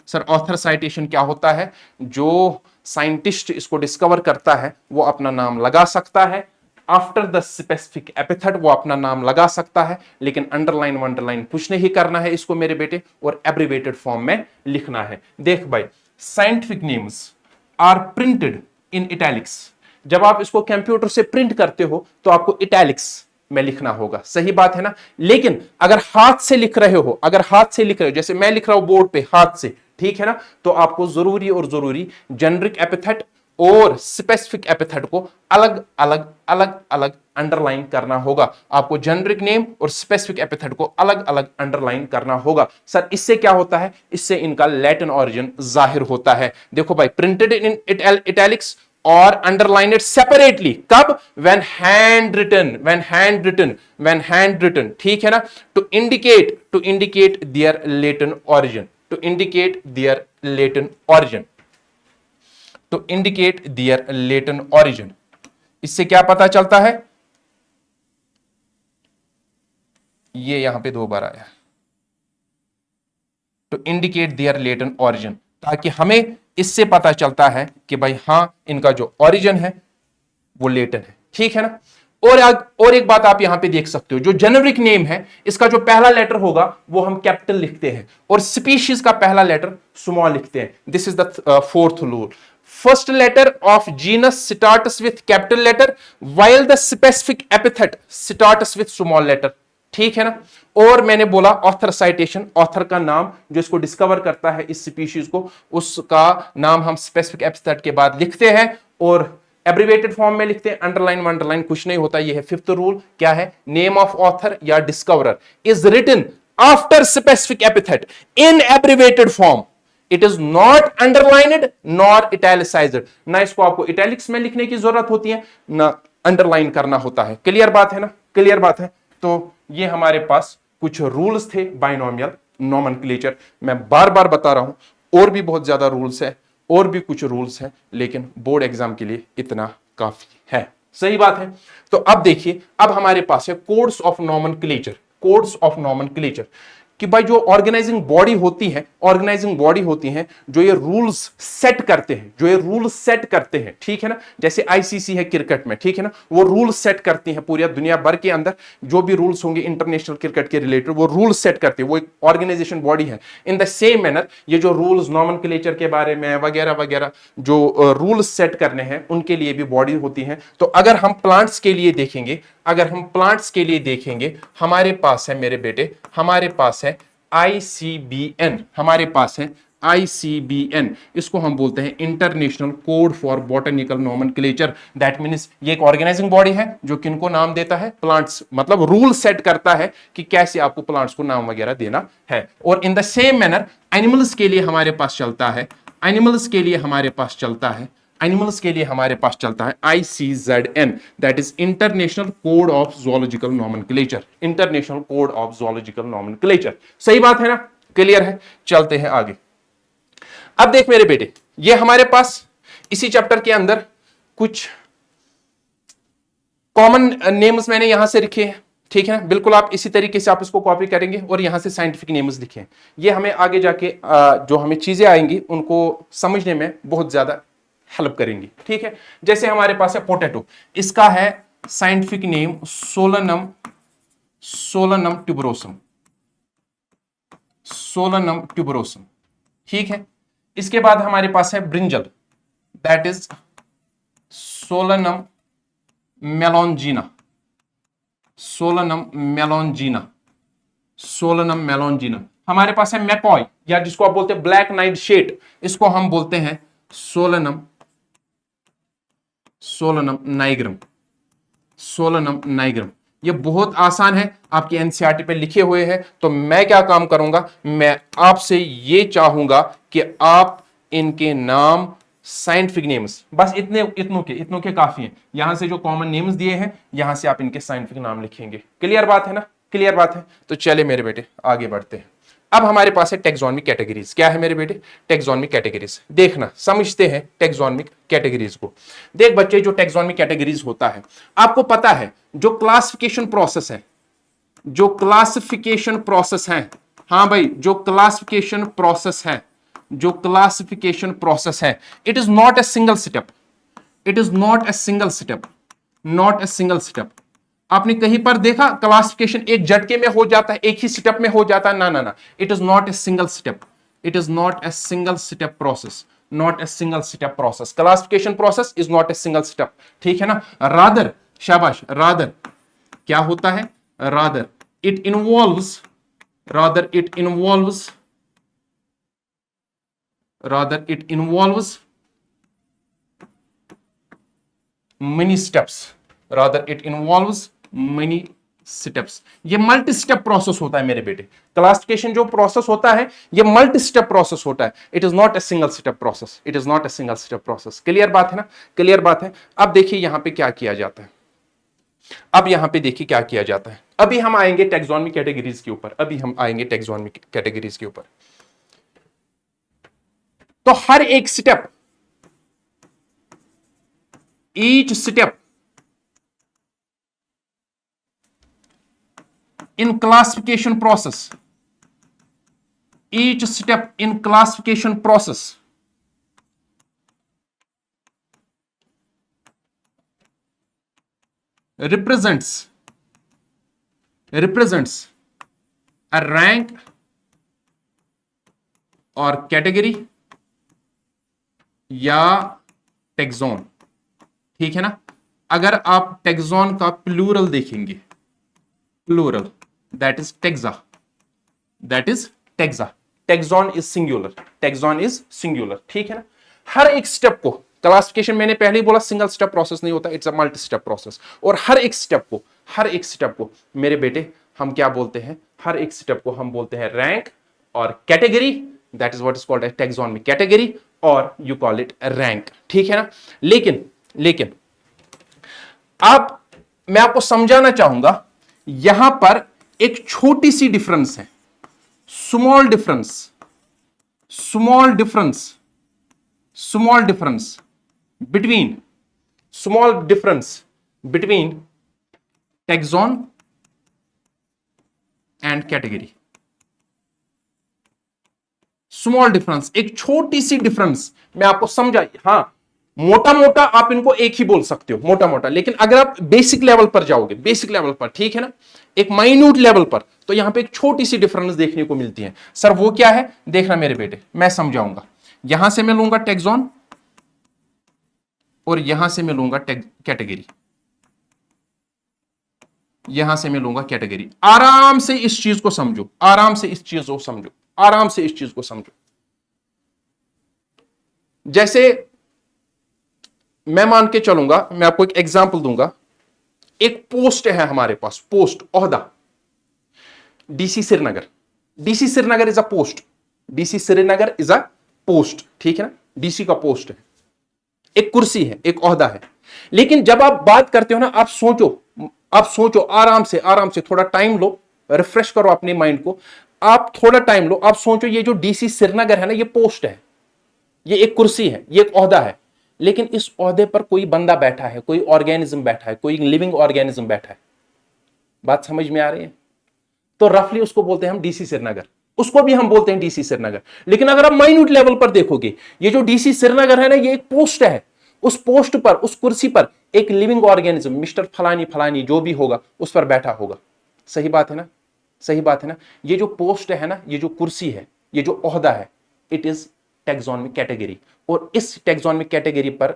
Sir author citation क्या होता है? जो साइंटिस्ट इसको डिस्कवर करता है वो अपना नाम लगा सकता है, आफ्टर द स्पेसिफिक एपिथेट वो अपना नाम लगा सकता है, लेकिन अंडरलाइन वंडरलाइन कुछ नहीं करना है इसको मेरे बेटे, और एब्रिवेटेड फॉर्म में लिखना है। देख भाई, scientific names are printed in italics. जब आप इसको कंप्यूटर से प्रिंट करते हो तो आपको इटैलिक्स में लिखना होगा। सही बात है ना। लेकिन अगर हाथ से लिख रहे हो, जैसे मैं लिख रहा हूं बोर्ड पे हाथ से, ठीक है ना, तो आपको जरूरी जेनरिक एपिथेट और स्पेसिफिक एपिथेट को अलग अलग अंडरलाइन करना होगा। आपको जेनरिक नेम और स्पेसिफिक एपिथेट को अलग अलग अंडरलाइन करना होगा। सर इससे क्या होता है? इससे इनका लैटिन ओरिजिन जाहिर होता है। देखो भाई, प्रिंटेड इन इटैलिक्स और अंडरलाइन इट सेपरेटली। कब? when handwritten, ठीक है ना, to indicate their Latin origin. इससे क्या पता चलता है? ये यहां पे 2 बार आया, to indicate their Latin origin, ताकि हमें इससे पता चलता है कि भाई हां, इनका जो ओरिजिन है वो लैटिन है। ठीक है ना। और एक बात आप यहां पे देख सकते हो, जो जेनेरिक नेम है इसका जो पहला लेटर होगा वो हम कैपिटल लिखते हैं, और स्पीशीज का पहला लेटर स्मॉल लिखते हैं। This is the 4th rule. First letter of genus starts with capital letter, while the specific epithet starts with small letter. ठीक है ना। और मैंने बोला ऑथर साइटेशन, ऑथर का नाम जो इसको डिस्कवर करता है इस स्पीशीज को, उसका नाम हम स्पेसिफिक एपिथेट के बाद लिखते हैं और एब्रिवेटेड फॉर्म में लिखते हैं। अंडरलाइन वंडरलाइन कुछ नहीं होता। ये है 5th रूल। क्या है? नेम ऑफ ऑथर या discoverer is written after specific epithet in abbreviated form. It is not underlined nor italicised. ना इसको आपको इटैलिक्स में लिखने की जरूरत होती है, ना अंडरलाइन करना होता है। क्लियर बात है ना? क्लियर बात है। तो ये हमारे पास कुछ रूल्स थे बाइनोमियल नोमेनक्लेचर। मैं बार बार बता रहा हूं और भी बहुत ज्यादा रूल्स है, और भी कुछ रूल्स हैं, लेकिन बोर्ड एग्जाम के लिए इतना काफी है। सही बात है। तो अब देखिए, अब हमारे पास है कोड्स ऑफ नोमेनक्लेचर। कि भाई जो ऑर्गेनाइजिंग बॉडी होती है, जो ये रूल्स सेट करते हैं, ठीक है ना। जैसे आईसीसी है क्रिकेट में, ठीक है ना, वो रूल्स सेट करती हैं पूरी दुनिया भर के अंदर। जो भी रूल्स होंगे इंटरनेशनल क्रिकेट के रिलेटेड, वो रूल्स सेट करते हैं, वो एक ऑर्गेनाइजेशन बॉडी है। इन द सेम मैनर ये जो रूल्स नोमेनक्लेचर के बारे में वगैरह वगैरह जो रूल्स सेट करने हैं, उनके लिए भी बॉडी होती है। तो अगर हम प्लांट्स के लिए देखेंगे, हमारे पास है मेरे बेटे, हमारे पास है ICBN, हमारे पास है ICBN, इसको हम बोलते हैं international code for botanical nomenclature. That means ये एक ऑर्गेनाइजिंग बॉडी है जो किनको नाम देता है, प्लांट्स, मतलब रूल सेट करता है कि कैसे आपको प्लांट्स को नाम वगैरह देना है। और इन द सेम मैनर एनिमल्स के लिए हमारे पास चलता है, एनिमल्स के लिए हमारे पास चलता है, एनिमल्स के लिए हमारे पास चलता है ICZN, that is international code of zoological nomenclature, international code of zoological nomenclature. सही बात है ना, क्लियर है? चलते हैं आगे। अब देख मेरे बेटे, ये हमारे पास इसी चैप्टर के अंदर कुछ कॉमन नेम्स मैंने यहां से लिखे हैं, ठीक है ना? बिल्कुल आप इसी तरीके से आप इसको कॉपी करेंगे और यहां से साइंटिफिक नेम्स लिखे हैं। ये हमें आगे जाके जो हमें चीजें आएंगी उनको समझने में बहुत ज्यादा हेल्प करेंगी, ठीक है? जैसे हमारे पास है पोटैटो, इसका है scientific name solanum, solanum tuberosum, solanum tuberosum, ठीक है? इसके बाद हमारे पास है brinjal, that is solanum melongena, solanum melongena, solanum melongena. हमारे पास है मैकॉय, या जिसको आप बोलते हैं ब्लैक नाइट शेड, इसको हम बोलते हैं Solanum, Solanum nigrum, Solanum nigrum. ये बहुत आसान है, आपकी एनसीईआरटी पे लिखे हुए हैं। तो मैं क्या काम करूंगा, मैं आपसे ये चाहूंगा कि आप इनके नाम, साइंटिफिक नेम्स, बस इतनों के काफी हैं। यहां से जो कॉमन नेम्स दिए हैं यहां से आप इनके साइंटिफिक नाम लिखेंगे। क्लियर बात है ना, क्लियर बात है? तो चले मेरे बेटे आगे बढ़ते हैं। अब हमारे पास है टेक्सोनॉमिक कैटेगरीज। क्या है मेरे बेटे? Taxonomic categories. देखना, समझते हैं टेक्सोनॉमिक कैटेगरीज को। देख बच्चे, जो टेक्सोनॉमिक कैटेगरीज होता है, आपको पता है जो क्लासिफिकेशन प्रोसेस है, जो क्लासिफिकेशन प्रोसेस है, हाँ भाई, जो क्लासिफिकेशन प्रोसेस है, जो क्लासिफिकेशन प्रोसेस है, it is not a single step, it is not a single step, not a single step. आपने कहीं पर देखा क्लासिफिकेशन एक झटके में हो जाता है, एक ही स्टेप में हो जाता है? ना ना ना, it is not a single step, it is not a single step process, not a single step process. Classification process is not a single step, ठीक है ना? रादर, शाबाश, रादर क्या होता है? Rather it involves, rather it involves, rather it involves many steps, rather it involves many steps। ये multi step process होता है मेरे बेटे। क्लासिफिकेशन जो प्रोसेस होता है ये मल्टी स्टेप प्रोसेस होता है, it is not a single step process, it is not a single step process. Clear बात है ना, क्लियर बात है? अब देखिए यहां पे क्या किया जाता है, अब यहां पे देखिए क्या किया जाता है। अभी हम आएंगे टैक्सोनॉमिक कैटेगरीज के ऊपर, अभी हम आएंगे टैक्सोनॉमिक कैटेगरीज के ऊपर। तो हर एक step, each step in classification process, each step in classification process represents a rank or category या टैक्सोन, ठीक है ना? अगर आप टैक्सोन का प्लूरल देखेंगे, plural, that is taxa, that is taxa. Taxon is singular, taxon is singular, ठीक है ना? हर एक स्टेप को, क्लासिफिकेशन मैंने पहले ही बोला सिंगल स्टेप प्रोसेस नहीं होता, it's a multi step process. और हर एक स्टेप को, हर एक स्टेप को मेरे बेटे हम क्या बोलते हैं? हर एक स्टेप को हम बोलते हैं रैंक और category, that is what is called as taxonomic category, और यू कॉल इट रैंक, ठीक है ना? लेकिन आप, मैं आपको समझाना चाहूंगा, यहां पर एक छोटी सी डिफरेंस है, small difference, small difference, small difference between, small difference between taxon and category. Small difference, एक छोटी सी डिफरेंस मैं आपको समझा। हाँ, मोटा मोटा आप इनको एक ही बोल सकते हो, मोटा मोटा, लेकिन अगर आप बेसिक लेवल पर जाओगे, बेसिक लेवल पर, ठीक है ना, एक माइन्यूट लेवल पर, तो यहां पे एक छोटी सी डिफरेंस देखने को मिलती है। सर वो क्या है? देखना मेरे बेटे, मैं समझाऊंगा। यहां से मैं लूंगा टैक्सोन और यहां से मैं लूंगा कैटेगरी, यहां से मैं लूंगा कैटेगरी। आराम से इस चीज को समझो, आराम से इस चीज को समझो, आराम से इस चीज को समझो। जैसे मैं मान के चलूंगा, मैं आपको एक एग्जांपल दूंगा। एक पोस्ट है हमारे पास, पोस्ट, ओहदा, DC Srinagar. DC Srinagar is a post, DC Srinagar is a post, ठीक है ना, डीसी का पोस्ट है, एक कुर्सी है, एक ओहदा है। लेकिन जब आप बात करते हो ना, आप सोचो आराम से, आराम से, थोड़ा टाइम लो, रिफ्रेश करो अपने माइंड को, आप थोड़ा टाइम लो, आप सोचो ये जो डीसी श्रीनगर है ना, ये पोस्ट है, ये एक कुर्सी है, ये एक ओहदा है। लेकिन इस ओहदे पर कोई बंदा बैठा है, कोई ऑर्गेनिज्म बैठा है, कोई लिविंग ऑर्गेनिज्म बैठा है। बात समझ में आ रही है? तो रफली उसको बोलते हैं हम डीसी श्रीनगर, उसको भी हम बोलते हैं डीसी श्रीनगर। लेकिन अगर आप माइन्यूट लेवल पर देखोगे, ये जो डीसी श्रीनगर है ना, ये एक पोस्ट है। उस पोस्ट पर, उस कुर्सी पर एक लिविंग ऑर्गेनिज्म, मिस्टर फलानी फलानी जो भी होगा, उस पर बैठा होगा। सही बात है ना? सही बात है ना? ये जो पोस्ट है ना, ये जो कुर्सी है, ये जो ओहदा है, इट इज टैक्सोनॉमिक कैटेगरी। और इस टैक्सोनॉमिक कैटेगरी पर,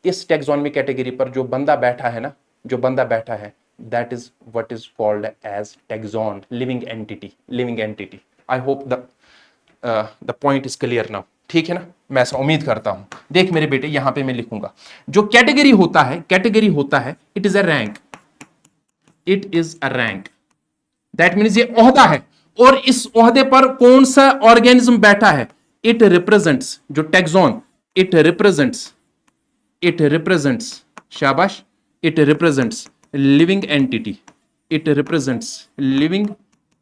इस टैक्सोनॉमिक कैटेगरी पर जो बंदा बैठा है ना, जो बंदा बैठा है, that is what is called as taxon, living entity. I hope the point is clear now. ठीक है ना? मैं ऐसा उम्मीद करता हूं। देख मेरे बेटे, यहां पे मैं लिखूंगा, जो कैटेगरी होता है, कैटेगरी होता है, it is a rank, it is a rank. That means ये ओहदा है, और इस ओहदे पर कौन सा ऑर्गेनिज्म बैठा है, इट रिप्रेजेंट्स, जो टैक्सोन, इट रिप्रेजेंट्स, शाबाश, it represents living entity, it represents living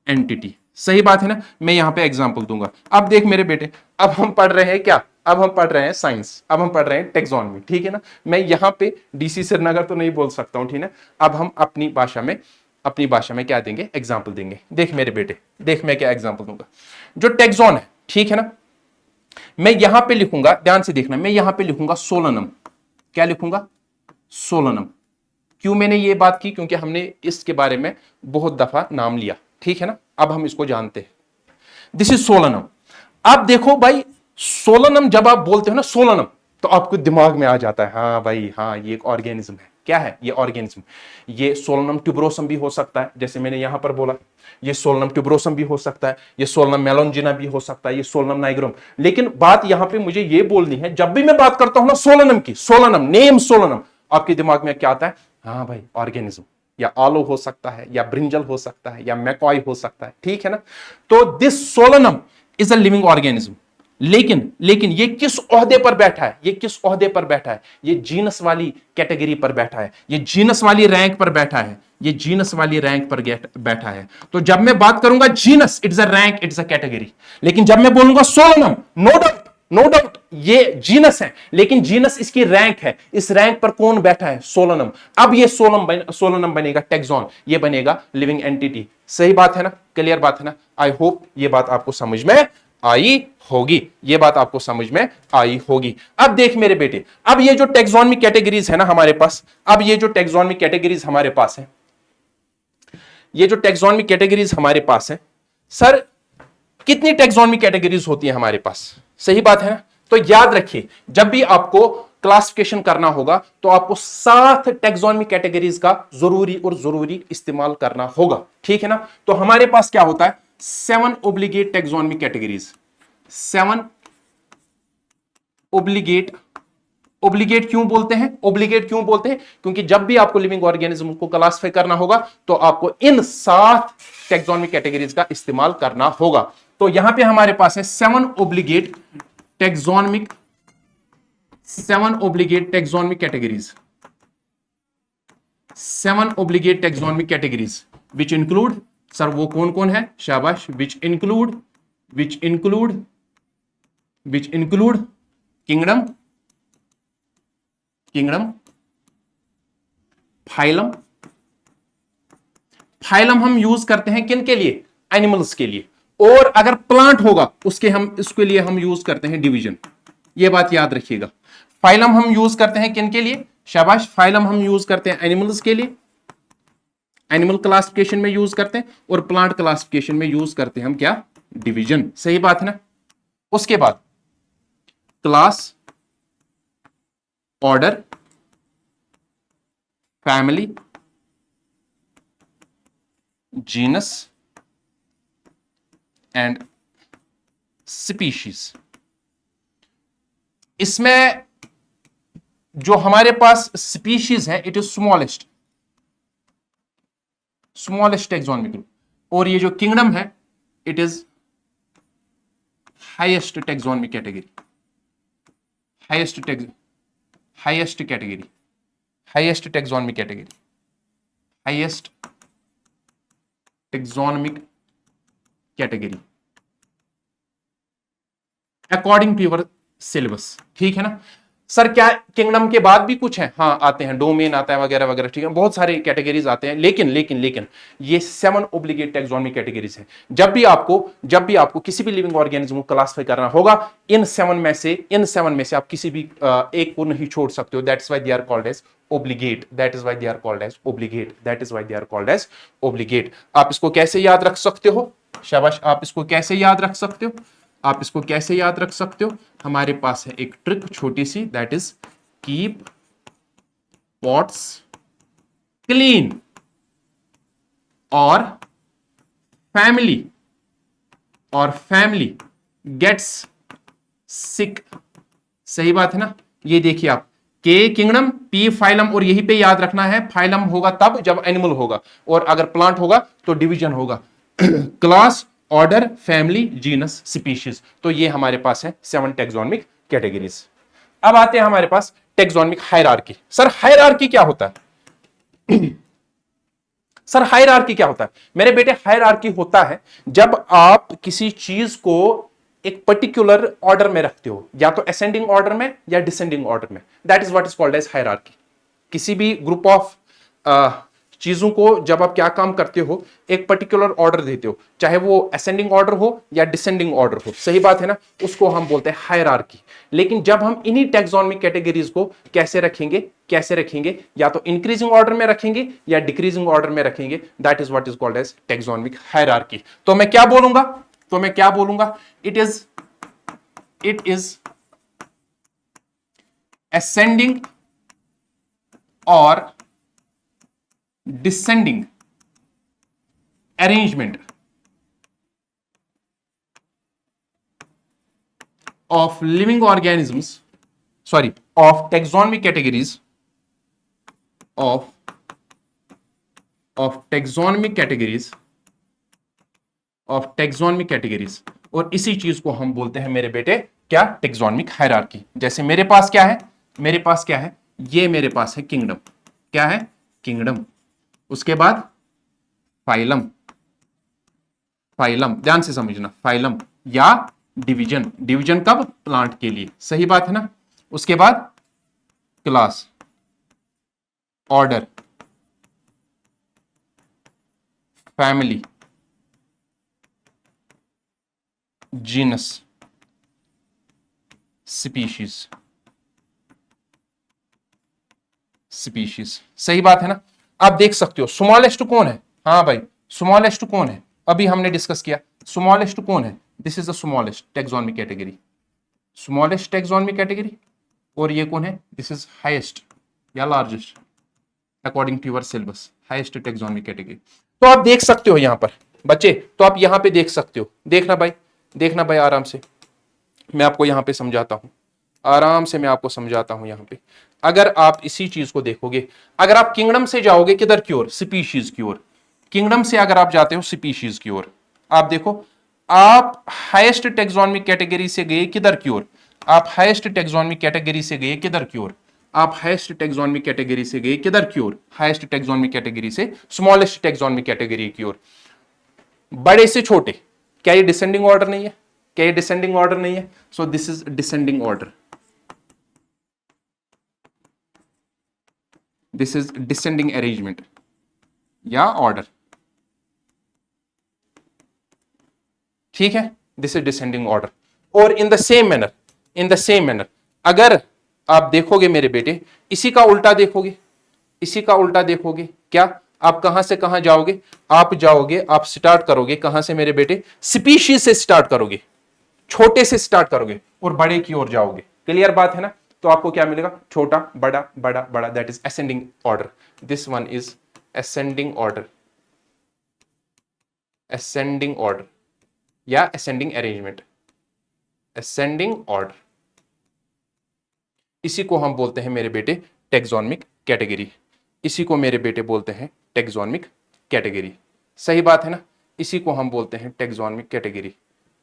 entity. सही बात है ना? मैं यहां पे एग्जांपल दूंगा। अब देख मेरे बेटे, अब हम पढ़ रहे हैं क्या? अब हम पढ़ रहे हैं साइंस, अब हम पढ़ रहे हैं टेक्सोनॉमी, ठीक है ना? मैं यहां पे डीसी श्रीनगर तो नहीं बोल सकता हूं, ठीक है? अब हम अपनी भाषा में क्या देंगे? एग्जाम्पल देंगे। देख मेरे बेटे, देख मैं क्या एग्जाम्पल दूंगा। जो टेक्सोन है, ठीक है ना, मैं यहां पे लिखूंगा, ध्यान से देखना, मैं यहां पे लिखूंगा सोलनम। क्या लिखूंगा? सोलनम। क्यों मैंने ये बात की? क्योंकि हमने इसके बारे में बहुत दफा नाम लिया, ठीक है ना? अब हम इसको जानते हैं। This is Solanum. आप देखो भाई, सोलनम जब आप बोलते हो ना, सोलनम, तो आपको दिमाग में आ जाता है, हाँ भाई, हाँ, ये एक ऑर्गेनिज्म है। क्या है ये ऑर्गेनिज्म? ये सोलनम ट्यूबरोसम भी हो सकता है, जैसे मैंने यहां पर बोला, ये सोलनम ट्यूबरोसम भी हो सकता है, ये सोलनम मेलोंजिना भी हो सकता है, ये सोलनम नाइग्रोम। लेकिन बात यहां पे मुझे ये बोलनी है, जब भी मैं बात करता हूं ना सोलनम की, सोलनम, नेम सोलनम, आपके दिमाग में क्या आता है? हाँ भाई, ऑर्गेनिज्म, या आलो हो सकता है, या ब्रिंजल हो सकता है, या मैकॉय हो सकता है, ठीक है ना? तो this Solanum is a living organism. लेकिन ये किस ओहदे पर बैठा है? ये किस ओहदे पर बैठा है? ये जीनस वाली कैटेगरी पर बैठा है, ये जीनस वाली रैंक पर बैठा है, ये जीनस वाली रैंक पर बैठा है। तो जब मैं बात करूंगा genus, it's a rank, it's a category. लेकिन जब मैं बोलूंगा सोलनम, नो डाउट ये जीनस है, लेकिन जीनस इसकी रैंक है। इस रैंक पर कौन बैठा है? सोलनम। अब ये सोलनम बनेगा टैक्सोन, ये बनेगा लिविंग एंटिटी। सही बात है ना? क्लियर बात है ना? आई होप ये बात आपको समझ में आई होगी, ये बात आपको समझ में आई होगी। अब देख मेरे बेटे, अब ये जो टैक्सोनॉमिक कैटेगरीज है ना हमारे पास, अब ये जो टैक्सोनॉमिक कैटेगरीज हमारे पास है, ये जो टैक्सोनॉमिक कैटेगरीज हमारे पास है, सर कितनी टैक्सोनॉमिक कैटेगरीज होती है हमारे पास? सही बात है ना? तो याद रखिए, जब भी आपको क्लासिफिकेशन करना होगा, तो आपको 7 टैक्सोनॉमिक कैटेगरीज का जरूरी इस्तेमाल करना होगा, ठीक है ना? तो हमारे पास क्या होता है? 7 obligate taxonomic categories. 7 obligate. Obligate क्यों बोलते हैं? ओब्लिगेट क्यों बोलते हैं? क्योंकि जब भी आपको लिविंग ऑर्गेनिज्म को क्लासिफाई करना होगा, तो आपको इन 7 टैक्सोनॉमिक कैटेगरीज का इस्तेमाल करना होगा। तो यहां पे हमारे पास है 7 obligate taxonomic, 7 obligate taxonomic categories, 7 obligate taxonomic categories which include, sir वो कौन कौन है? शाबाश, which include kingdom, phylum. Phylum हम यूज करते हैं किन के लिए? एनिमल्स के लिए। और अगर प्लांट होगा उसके लिए हम यूज करते हैं डिवीजन। ये बात याद रखिएगा। फाइलम हम यूज करते हैं किन के लिए? शाबाश, फाइलम हम यूज करते हैं एनिमल्स के लिए, एनिमल क्लासिफिकेशन में यूज करते हैं, और प्लांट क्लासिफिकेशन में यूज करते हैं हम क्या? डिवीजन। सही बात है ना? उसके बाद class, order, family, genus and species. इसमें जो हमारे पास स्पीशीज है, it is smallest taxonomic group, और ये जो किंगडम है, it is highest taxonomic category, highest category, highest taxonomic category, highest taxonomic category according to your syllabus. ठीक है ना सर? क्या किंगडम के बाद भी कुछ है? हाँ आते हैं, डोमेन आता है वगैरह वगैरह, ठीक है, बहुत सारे कैटेगरीज आते हैं, लेकिन लेकिन लेकिन ये 7 ओब्लिगेट टैक्सोनॉमिक कैटेगरीज है। जब भी आपको किसी भी लिविंग ऑर्गेनिज्म को क्लासिफाई करना होगा, इन 7 में से आप किसी भी एक को नहीं छोड़ सकते हो। That's why they are called as obligate, that is why they are called as obligate, that is why they are called as obligate। आप इसको कैसे याद रख सकते हो? शाबाश, आप इसको कैसे याद रख सकते हो? आप इसको कैसे याद रख सकते हो? हमारे पास है एक ट्रिक छोटी सी, that is keep pots clean और फैमिली गेट्स सिक। सही बात है ना? ये देखिए आप, के किंगडम, पी फाइलम, और यहीं पे याद रखना है फाइलम होगा तब जब एनिमल होगा, और अगर प्लांट होगा तो डिवीजन होगा class, order, family, genus, species. तो ये हमारे पास है 7 टैक्सोनॉमिक कैटेगरीज। अब आते हैं हमारे पास टैक्सोनॉमिक हायरार्की। सर हायरार्की क्या होता है? सर हायरार्की क्या होता है? मेरे बेटे हायरार्की होता है जब आप किसी चीज को एक पर्टिकुलर ऑर्डर में रखते हो, या तो असेंडिंग ऑर्डर में या डिसेंडिंग ऑर्डर में। That is what is called as hierarchy. किसी भी ग्रुप ऑफ चीजों को जब आप क्या काम करते हो, एक पर्टिकुलर ऑर्डर देते हो, चाहे वो असेंडिंग ऑर्डर हो या डिसेंडिंग ऑर्डर हो, सही बात है ना, उसको हम बोलते हैं हायरार्की। लेकिन जब हम इन्हीं टैक्सोनॉमिक कैटेगरीज को कैसे रखेंगे, या तो इंक्रीजिंग ऑर्डर में रखेंगे या डिक्रीजिंग ऑर्डर में रखेंगे, that is what is called as taxonomic hierarchy. तो मैं क्या बोलूंगा? It is ascending or descending arrangement of living organisms, sorry, of taxonomic categories, of taxonomic categories, और इसी चीज को हम बोलते हैं मेरे बेटे क्या? Taxonomic hierarchy. जैसे मेरे पास क्या है? ये मेरे पास है किंगडम। क्या है? किंगडम। उसके बाद फाइलम, ध्यान से समझना, फाइलम या डिवीजन कब? प्लांट के लिए, सही बात है ना। उसके बाद class, order, family, genus, species. सही बात है ना। आप देख सकते हो स्मॉलेस्ट कौन है? हाँ भाई, स्मॉलेस्ट कौन है? अभी हमने डिस्कस किया, स्मॉलेस्ट कौन है? This is the smallest taxonomic category, smallest taxonomic category. और ये कौन है? दिस इज हाईएस्ट या largest according to your syllabus, highest taxonomic category. तो आप देख सकते हो यहां पर बच्चे, तो आप यहां पे देख सकते हो। देखना भाई आराम से, मैं आपको यहां पे समझाता हूं, आराम से मैं आपको समझाता हूं यहां पे। अगर आप इसी चीज को देखोगे, अगर आप किंगडम से जाओगे किधर की ओर? स्पीशीज की ओर। किंगडम से अगर आप जाते हो स्पीशीज की ओर, आप देखो, आप हाईएस्ट टैक्सोनॉमिक कैटेगरी से गए किधर की ओर? आप हाईएस्ट टैक्सोनॉमिक कैटेगरी से गए किधर की ओर? आप हाईएस्ट टैक्सोनॉमिक कैटेगरी से गए किधर की ओर? हाईएस्ट टैक्सोनॉमिक कैटेगरी से स्मॉलेस्ट टैक्सोनॉमिक कैटेगरी की ओर। बड़े से छोटे, क्या ये डिसेंडिंग ऑर्डर नहीं है? So this is descending order, this is descending arrangement या ऑर्डर। ठीक है, दिस इज डिसेंडिंग ऑर्डर। और इन द सेम मैनर अगर आप देखोगे मेरे बेटे, इसी का उल्टा देखोगे, क्या? आप कहां से कहां जाओगे? आप स्टार्ट करोगे कहां से मेरे बेटे? स्पीशीज से स्टार्ट करोगे, छोटे से स्टार्ट करोगे और बड़े की ओर जाओगे। क्लियर बात है ना? तो आपको क्या मिलेगा? छोटा, बड़ा, बड़ा, बड़ा, that is ascending order. This one is ascending order या असेंडिंग अरेंजमेंट, असेंडिंग ऑर्डर। इसी को हम बोलते हैं मेरे बेटे टेक्सोनोमिक कैटेगरी। इसी को मेरे बेटे बोलते हैं टेक्सोनोमिक कैटेगरी। सही बात है ना? इसी को हम बोलते हैं टेक्सोनोमिक कैटेगरी।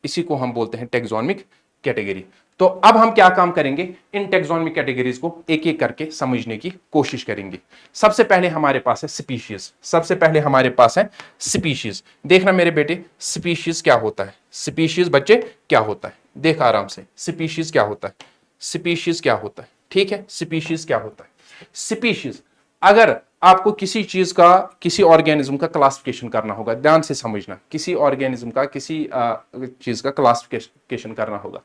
इसी को हम बोलते हैं टेक्सोनोमिक कैटेगरी। तो अब हम क्या काम करेंगे, इन टेक्सोनोमिक कैटेगरीज को एक एक करके समझने की कोशिश करेंगे। सबसे पहले हमारे पास है स्पीशीज। सबसे पहले हमारे पास है स्पीशीज। देखना मेरे बेटे, स्पीशीज क्या होता है? स्पीशीज बच्चे क्या होता है? देख आराम से, स्पीशीज क्या होता है? स्पीशीज क्या होता है? ठीक है, स्पीशीज क्या होता है? स्पीशीज, अगर आपको किसी चीज का, किसी ऑर्गेनिज्म का क्लासिफिकेशन करना होगा, ध्यान से समझना, किसी ऑर्गेनिज्म का, किसी चीज का क्लासिफिकेशन करना होगा,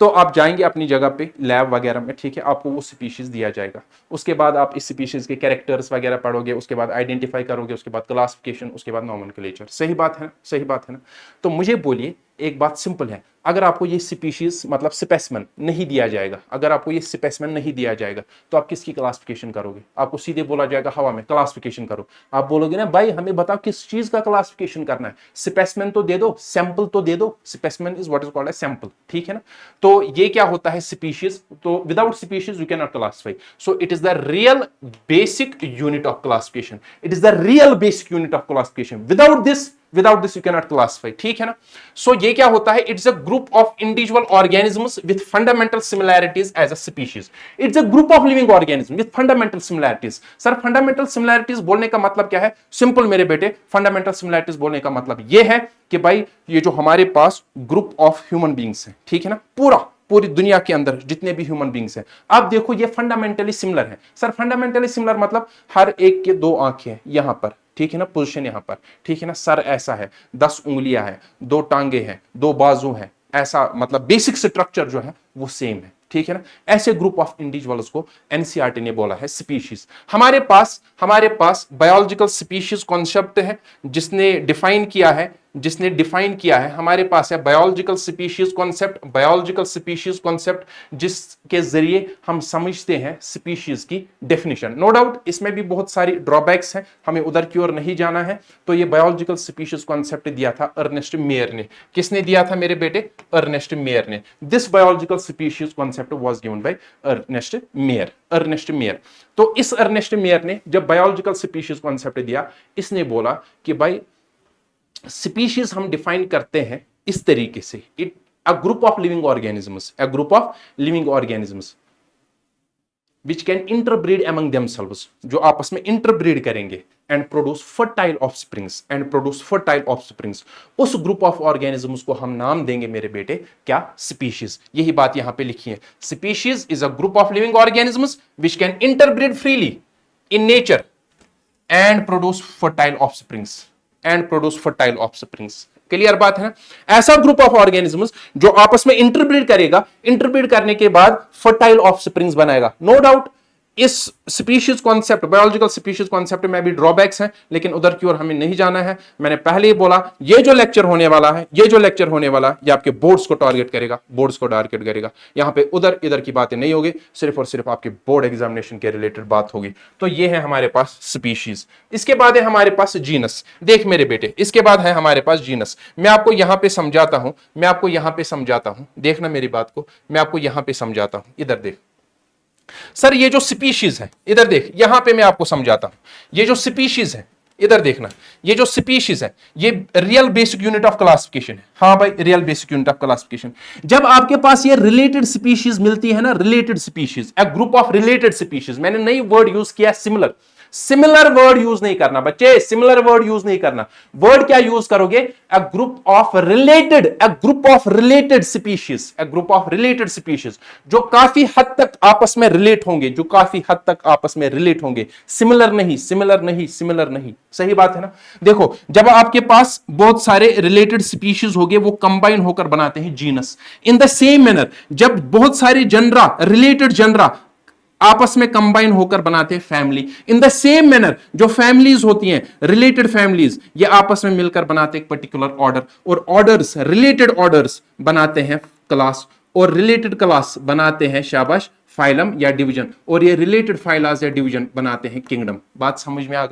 तो आप जाएंगे अपनी जगह पे लैब वगैरह में, ठीक है, आपको वो स्पीशीज दिया जाएगा। उसके बाद आप इस स्पीशीज के कैरेक्टर्स वगैरह पढ़ोगे, उसके बाद आइडेंटिफाई करोगे, उसके बाद क्लासिफिकेशन, उसके बाद नोमेनक्लेचर। सही बात है ना? सही बात है ना? तो मुझे बोलिए, एक बात सिंपल है, अगर आपको ये स्पीशीज मतलब स्पेसिमेन नहीं दिया जाएगा, अगर आपको ये स्पेसिमेन नहीं दिया जाएगा, तो आप किसकी क्लासिफिकेशन करोगे? आपको सीधे बोला जाएगा हवा में क्लासिफिकेशन करो। आप बोलोगे ना भाई हमें बताओ किस चीज का क्लासिफिकेशन करना है, स्पेसिमेन तो दे दो, सैंपल तो दे दो। Specimen is what is called as sample, ठीक है ना? तो ये क्या होता है स्पीशीज? तो without species you can not classify. So it is the real basic unit of classification. It is the real basic unit of classification. Without this you can not classify, ठीक है ना? सो ये क्या होता है? It's a group of individual organisms with fundamental similarities as a species. It's a group of living organism with fundamental similarities. Sir fundamental similarities बोलने का मतलब क्या है? सिंपल मेरे बेटे, फंडामेंटल सिमिलैरिटीज बोलने का मतलब ये है कि भाई ये जो हमारे पास ग्रुप ऑफ ह्यूमन बींग्स है, ठीक है ना, पूरी दुनिया के अंदर जितने भी ह्यूमन बींग्स हैं, अब देखो ये फंडामेंटली सिमिलर है। सर फंडामेंटली सिमिलर मतलब हर एक के दो आंखें हैं यहां पर, ठीक है ना, पोजीशन यहां पर, ठीक है ना, सर ऐसा है, 10 उंगलियां हैं, 2 टांगे हैं, 2 बाजू हैं, ऐसा मतलब बेसिक स्ट्रक्चर जो है वो सेम है, ठीक है ना? ऐसे ग्रुप ऑफ इंडिविजुअल्स को एनसीईआरटी ने बोला है स्पीशीज। हमारे पास बायोलॉजिकल स्पीशीज कॉन्सेप्ट है जिसने डिफाइन किया है हमारे पास है बायोलॉजिकल स्पीशीज कॉन्सेप्ट जिसके जरिए हम समझते हैं स्पीशीज की डेफिनेशन। नो डाउट इसमें भी बहुत सारी ड्रॉबैक्स हैं, हमें उधर की ओर नहीं जाना है। तो ये बायोलॉजिकल स्पीशीज कॉन्सेप्ट दिया था अर्नेस्ट मेयर ने। किसने दिया था मेरे बेटे? अर्नेस्ट मेयर ने। This biological species concept was given by Ernst Mayr. तो इस अर्नेस्ट मेयर ने जब बायोलॉजिकल स्पीशीज कॉन्सेप्ट दिया, इसने बोला कि भाई स्पीशीज हम डिफाइन करते हैं इस तरीके से, a group of living organisms which can interbreed among themselves, जो आपस में इंटरब्रीड करेंगे and produce fertile offsprings। उस ग्रुप ऑफ ऑर्गेनिजम्स को हम नाम देंगे मेरे बेटे क्या? स्पीशीज। यही बात यहां पे लिखी है, species is a group of living organisms which can interbreed freely in nature and produce fertile offsprings। Clear बात है ना? ऐसा ग्रुप ऑफ ऑर्गेनिजम्स जो आपस में इंटरब्रीड करेगा, इंटरब्रीड करने के बाद फर्टाइल ऑफस्प्रिंग्स बनाएगा। नो डाउट इस species concept, biological species concept में भी ड्रॉबैक्स हैं, लेकिन उधर की ओर हमें नहीं जाना है। मैंने पहले ही बोला ये जो लेक्चर होने वाला है, ये आपके बोर्ड्स को टारगेट करेगा, यहां पे उधर इधर की बातें नहीं होगी, सिर्फ और सिर्फ आपके बोर्ड एग्जामिनेशन के रिलेटेड बात होगी। तो ये है हमारे पास स्पीशीज। इसके बाद है हमारे पास जीनस। देख मेरे बेटे, इसके बाद है हमारे पास जीनस। मैं आपको यहां पे समझाता हूं, देखना मेरी बात को, मैं आपको यहां पे समझाता हूं। इधर देख सर, ये जो स्पीशीज है, इधर देख, यहां पे मैं आपको समझाता हूं। ये जो स्पीशीज है, इधर देखना, ये जो स्पीशीज है ये real basic unit of classification है। हाँ भाई, real basic unit of classification. जब आपके पास ये रिलेटेड स्पीशीज मिलती है ना, related species, a group of related species, मैंने नई वर्ड यूज किया सिमिलर वर्ड यूज नहीं करना बच्चे, सिमिलर वर्ड यूज नहीं करना। वर्ड क्या यूज करोगे? अ ग्रुप ऑफ रिलेटेड स्पीशीज, जो काफी हद तक आपस में रिलेट होंगे, सिमिलर नहीं। सही बात है ना? देखो, जब आपके पास बहुत सारे रिलेटेड स्पीशीज होंगे, वो कंबाइन होकर बनाते हैं genus. In the same manner, जब बहुत सारे रिलेटेड जनरा आपस में कंबाइन होकर बनाते हैं family, in the same manner जो फैमिलीज होती हैं, रिलेटेड फैमिलीज, ये आपस में मिलकर बनाते हैं एक पर्टिकुलर ऑर्डर, और रिलेटेड ऑर्डर्स बनाते हैं क्लास, और रिलेटेड क्लास बनाते हैं शाबाश फाइलम या डिवीजन, और ये रिलेटेड फाइलास या डिवीजन बनाते हैं किंगडम। बात समझ में आ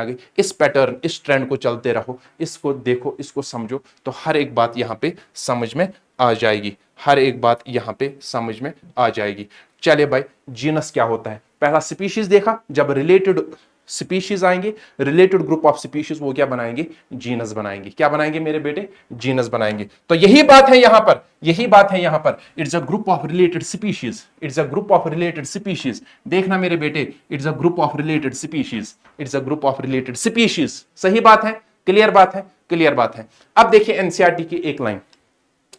गई? इस पैटर्न, इस ट्रेंड को चलते रहो, इसको देखो, इसको समझो, तो हर एक बात यहां पे समझ में आ जाएगी, हर एक बात यहां पे समझ में आ जाएगी। चले भाई, जीनस क्या होता है? पहला स्पीशीज देखा, जब रिलेटेड स्पीशीज आएंगे, रिलेटेड ग्रुप ऑफ स्पीशीज, वो क्या बनाएंगे? जीनस बनाएंगे। क्या बनाएंगे मेरे बेटे? जीनस बनाएंगे। तो यही बात है यहां पर, यही बात है यहां पर। It's a group of related species, it's a group of related species. देखना मेरे बेटे, it's a group of related species, it's a group of related species. सही बात है, क्लियर बात है, क्लियर बात है। अब देखिए एनसीईआरटी की एक लाइन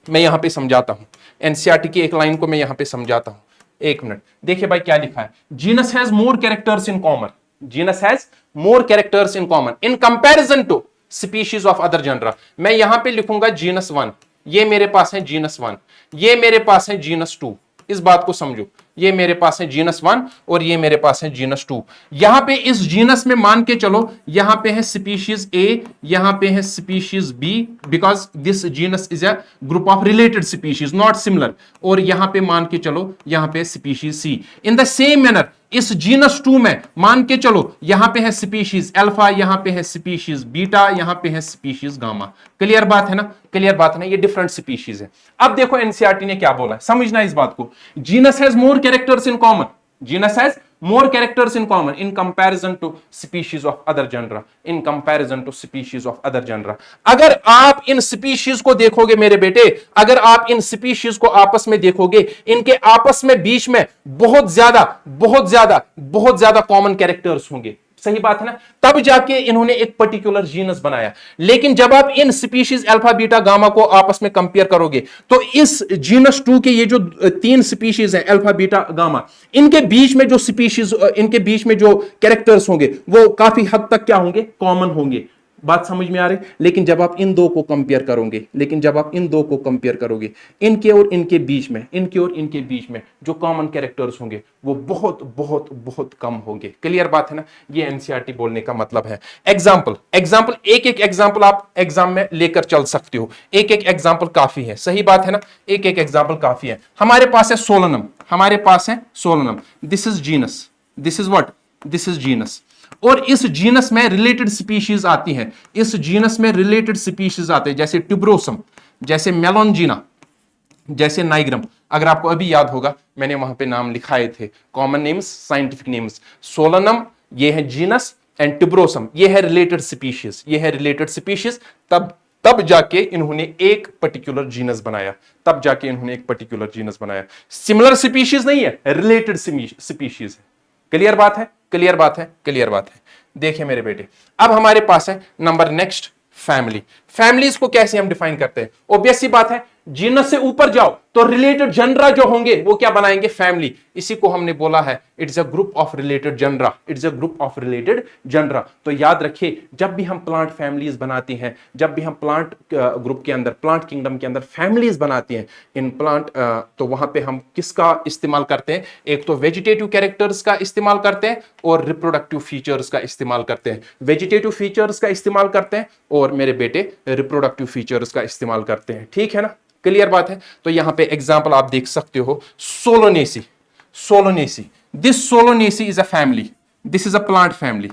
मैं यहां पे समझाता हूं, एनसीईआरटी की एक लाइन को मैं यहां पे समझाता हूं। एक मिनट, देखिए भाई क्या लिखा है? Genus has more characters in common, genus has more characters in common in comparison to species of other genera. मैं यहां पे लिखूंगा जीनस 1, ये मेरे पास है जीनस 1, ये मेरे पास है जीनस 2। इस बात को समझो, ये मेरे पास है जीनस 1 और ये मेरे पास है जीनस 2। यहां पे इस जीनस में मान के चलो, यहां पे है स्पीशीज ए, यहां पे है species B, because this genus is a group of related species not similar. और यहां पे मान के चलो, यहां पे species C. In the same manner इस जीनस 2 में मान के चलो, यहां पे है स्पीशीज अल्फा, यहां पे है स्पीशीज बीटा, यहां पे है स्पीशीज गामा। क्लियर बात है ना, क्लियर बात है ना, ये डिफरेंट स्पीशीज है। अब देखो एनसीईआरटी ने क्या बोला है, समझना इस बात को। Genus has more characters in common, genus has more characters in common in comparison to species of other genera, in comparison to species of other genera। अगर आप इन स्पीशीज को देखोगे मेरे बेटे, अगर आप इन स्पीशीज को आपस में देखोगे, इनके आपस में बीच में बहुत ज्यादा बहुत ज्यादा बहुत ज्यादा कॉमन कैरेक्टर्स होंगे। सही बात है ना, तब जाके इन्होंने एक पर्टिकुलर जीनस बनाया। लेकिन जब आप इन स्पीशीज अल्फा बीटा गामा को आपस में कंपेयर करोगे, तो इस जीनस 2 के ये जो 3 स्पीशीज हैं अल्फा बीटा गामा, इनके बीच में जो स्पीशीज, इनके बीच में जो कैरेक्टर्स होंगे वो काफी हद तक क्या होंगे? कॉमन होंगे। बात समझ में आ रही? लेकिन जब आप इन दो को कंपेयर करोगे, लेकिन जब आप इन दो को कंपेयर करोगे, इनके और इनके बीच में, इनके और इनके बीच में जो कॉमन कैरेक्टर्स होंगे वो बहुत बहुत बहुत कम होंगे। क्लियर बात है ना, ये एनसीईआरटी बोलने का मतलब है। एग्जाम्पल, एग्जाम्पल, एक एक एग्जाम्पल आप एग्जाम में लेकर चल सकते हो, एक एक एग्जाम्पल काफी है। सही बात है ना, एक एक एग्जाम्पल काफी है। हमारे पास है सोलनम, हमारे पास है Solanum, this is genus, this is what? This is genus. और इस जीनस में रिलेटेड स्पीशीज आती हैं, इस जीनस में रिलेटेड स्पीशीज आते हैं, जैसे ट्यूबरोसम, जैसे मेलोंजिना, जैसे नाइग्रम। अगर आपको अभी याद होगा, मैंने वहां पे नाम लिखाए थे, common names, scientific names. Solanum ये है जीनस एंड ट्यूबरोसम ये है रिलेटेड स्पीशीज, ये है रिलेटेड स्पीशीज। तब जाके इन्होंने एक पर्टिकुलर जीनस बनाया, तब जाके इन्होंने एक पर्टिकुलर जीनस बनाया। सिमिलर स्पीशीज नहीं है, रिलेटेड स्पीशीज है। क्लियर बात है, क्लियर बात है, क्लियर बात है। देखिए मेरे बेटे, अब हमारे पास है नंबर नेक्स्ट, फैमिली। फैमिलीज को कैसे हम डिफाइन करते हैं? ऑब्वियस सी बात है, जीनस से ऊपर जाओ तो रिलेटेड जनरा जो होंगे वो क्या बनाएंगे? फैमिली। इसी को हमने बोला है it's a group of related genera, it's a group of related genera. तो याद रखिए, जब भी हम प्लांट फैमिलीज बनाते हैं, जब भी हम प्लांट ग्रुप के अंदर, प्लांट किंगडम के अंदर फैमिलीज बनाते हैं इन प्लांट, तो वहां पे हम किसका इस्तेमाल करते हैं? एक तो वेजिटेटिव कैरेक्टर्स का इस्तेमाल करते हैं और रिप्रोडक्टिव फीचर्स का इस्तेमाल करते हैं। वेजिटेटिव फीचर्स का इस्तेमाल करते हैं और मेरे बेटे रिप्रोडक्टिव फीचर्स का इस्तेमाल करते हैं। ठीक है ना, क्लियर बात है। तो यहां पे एग्जांपल आप देख सकते हो, solanaceae, solanaceae, this solanaceae is a family, this is a plant family,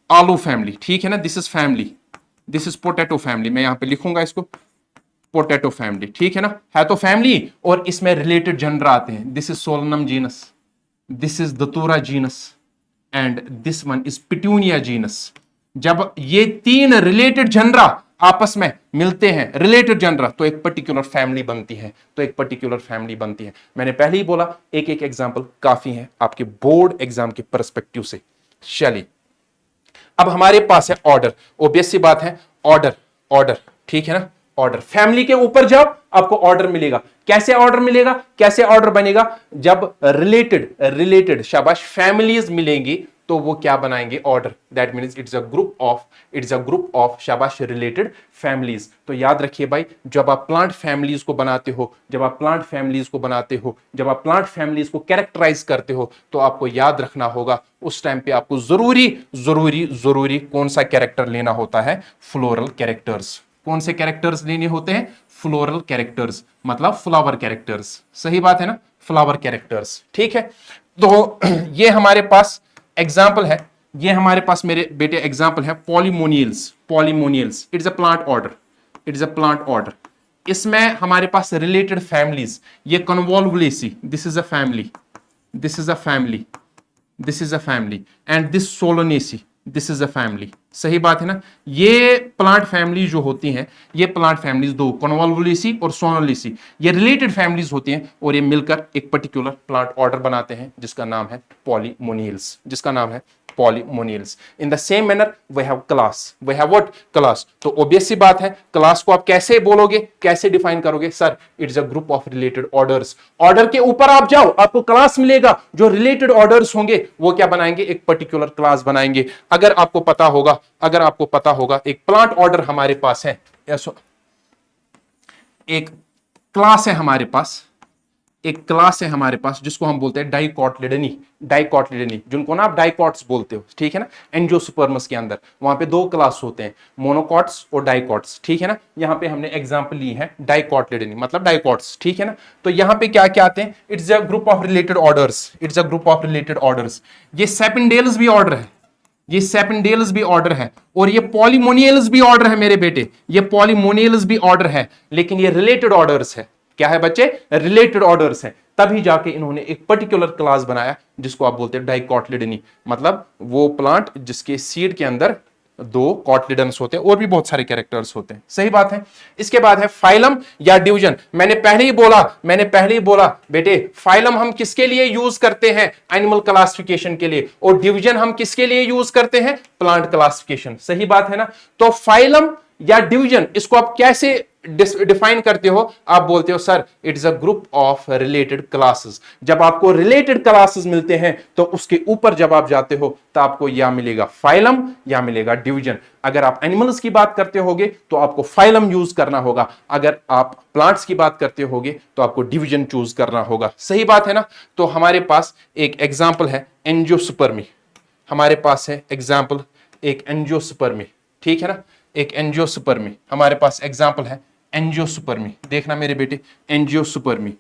आलू फैमिली। ठीक है ना, this is family, this is potato family. मैं यहां पे लिखूंगा इसको पोटैटो फैमिली। ठीक है ना, है तो फैमिली और इसमें रिलेटेड जनरा आते हैं। This is Solanum genus, this is दतूरा genus and this one is पिट्यूनिया genus. जब ये 3 रिलेटेड जनरा आपस में मिलते हैं, रिलेटेड जनरा, तो एक पर्टिकुलर फैमिली बनती है, तो एक पर्टिकुलर फैमिली बनती है। मैंने पहले ही बोला, एक एक एग्जांपल काफी है आपके बोर्ड एग्जाम के पर्सपेक्टिव से। चलिए, अब हमारे पास है ऑर्डर। ऑब्वियस सी बात है, ऑर्डर, ऑर्डर। ठीक है ना, ऑर्डर। फैमिली के ऊपर जाओ आपको ऑर्डर मिलेगा। कैसे ऑर्डर मिलेगा? कैसे ऑर्डर बनेगा? जब रिलेटेड शाबाश फैमिलीज मिलेंगी तो वो क्या बनाएंगे? Order. That means it's a group of शाबाश रिलेटेड फैमिलीज। तो याद रखिए भाई, जब आप प्लांट फैमिलीज को बनाते हो, जब आप प्लांट फैमिलीज को बनाते हो, जब आप प्लांट फैमिलीज को कैरेक्टराइज करते हो, तो आपको याद रखना होगा उस टाइम पे आपको जरूरी कौन सा कैरेक्टर लेना होता है? Floral characters. कौन से कैरेक्टर्स लेने होते हैं? फ्लोरल कैरेक्टर्स, मतलब फ्लावर कैरेक्टर्स। सही बात है ना, फ्लावर कैरेक्टर्स। ठीक है, तो ये हमारे पास एग्जाम्पल है, ये हमारे पास मेरे बेटे एग्जाम्पल है polemoniales. Polemoniales, it's a plant order, it's a plant order. इसमें हमारे पास रिलेटेड फैमिलीज, ये convolvulaceae, this is a family, this is a family, this is a family, and this solanaceae, this is a family. सही बात है ना। ये plant family जो होती हैं, ये प्लांट फैमिलीज दो, कन्वोल्वुलेसी और सोलोनेसी, ये रिलेटेड फैमिलीज होती हैं और ये मिलकर एक पर्टिकुलर प्लांट ऑर्डर बनाते हैं जिसका नाम है पॉलीमोनियल्स, जिसका नाम है polynomials. In the same manner we have class, we have what, class. तो ऑब्वियस सी बात है, क्लास को आप कैसे बोलोगे, कैसे डिफाइन करोगे? Sir it's a group of related orders. Order के ऊपर आप जाओ, आपको क्लास मिलेगा, जो रिलेटेड ऑर्डर्स होंगे वो क्या बनाएंगे? एक पर्टिकुलर क्लास बनाएंगे। अगर आपको पता होगा, अगर आपको पता होगा, एक प्लांट ऑर्डर हमारे पास है, एक क्लास है हमारे पास, एक क्लास है हमारे पास जिसको हम बोलते हैं डाइकोटिलिडनी, डाइकोटिलिडनी, जिनको ना आप डाइकॉट्स बोलते हो, ठीक है ना। एंजियोस्पर्म्स के अंदर वहां पे दो क्लास होते हैं, मोनोकॉट्स और डाइकॉट्स, ठीक है ना। यहां पे हमने एग्जांपल ली है डाइकोटिलिडनी, मतलब डाइकॉट्स, ठीक है ना। तो यहां पे क्या क्या आते हैं? It's a group of related orders, it's a group of related orders. ये सेपेंडेल्स भी ऑर्डर है, ये सेपेंडेल्स भी ऑर्डर है, और ये पॉलीमोनियल्स भी ऑर्डर है मेरे बेटे, ये पॉलीमोनियल्स भी ऑर्डर है, लेकिन ये रिलेटेड ऑर्डर्स है। क्या है बच्चे? रिलेटेड ऑर्डर्स है। तभी जाके इन्होंने एक पर्टिकुलर क्लास बनाया जिसको आप बोलते हैं डाइकोटिलिडनी, मतलब वो प्लांट जिसके सीड के अंदर दो कॉटलिडन्स होते हैं, और भी बहुत सारे कैरेक्टर्स होते हैं। सही बात है। इसके बाद है फाइलम या डिवीजन। मैंने पहले ही बोला बेटे, फाइलम हम किसके लिए यूज करते हैं? एनिमल क्लासिफिकेशन के लिए। और डिवीजन हम किसके लिए यूज करते हैं? Plant classification. सही बात है ना। तो फाइलम या डिवीजन, इसको आप कैसे डिफाइन करते हो? आप बोलते हो sir it is a group of related classes. जब आपको रिलेटेड क्लासेस मिलते हैं तो उसके ऊपर जब आप जाते हो तो आपको या मिलेगा फाइलम या मिलेगा डिवीजन। अगर आप एनिमल्स की बात करते होगे तो आपको फाइलम यूज करना होगा, अगर आप प्लांट्स की बात करते होगे तो आपको डिवीजन चूज करना होगा। सही बात है ना। तो हमारे पास एक एग्जाम्पल है एंजियोस्पर्मी, हमारे पास है एग्जाम्पल एक एंजियोस्पर्मी, ठीक है ना। एक एंजियोस्पर्मी हमारे पास एग्जाम्पल है एंजियोस्पर्मी। देखना मेरे बेटे, एंजियोस्पर्मी,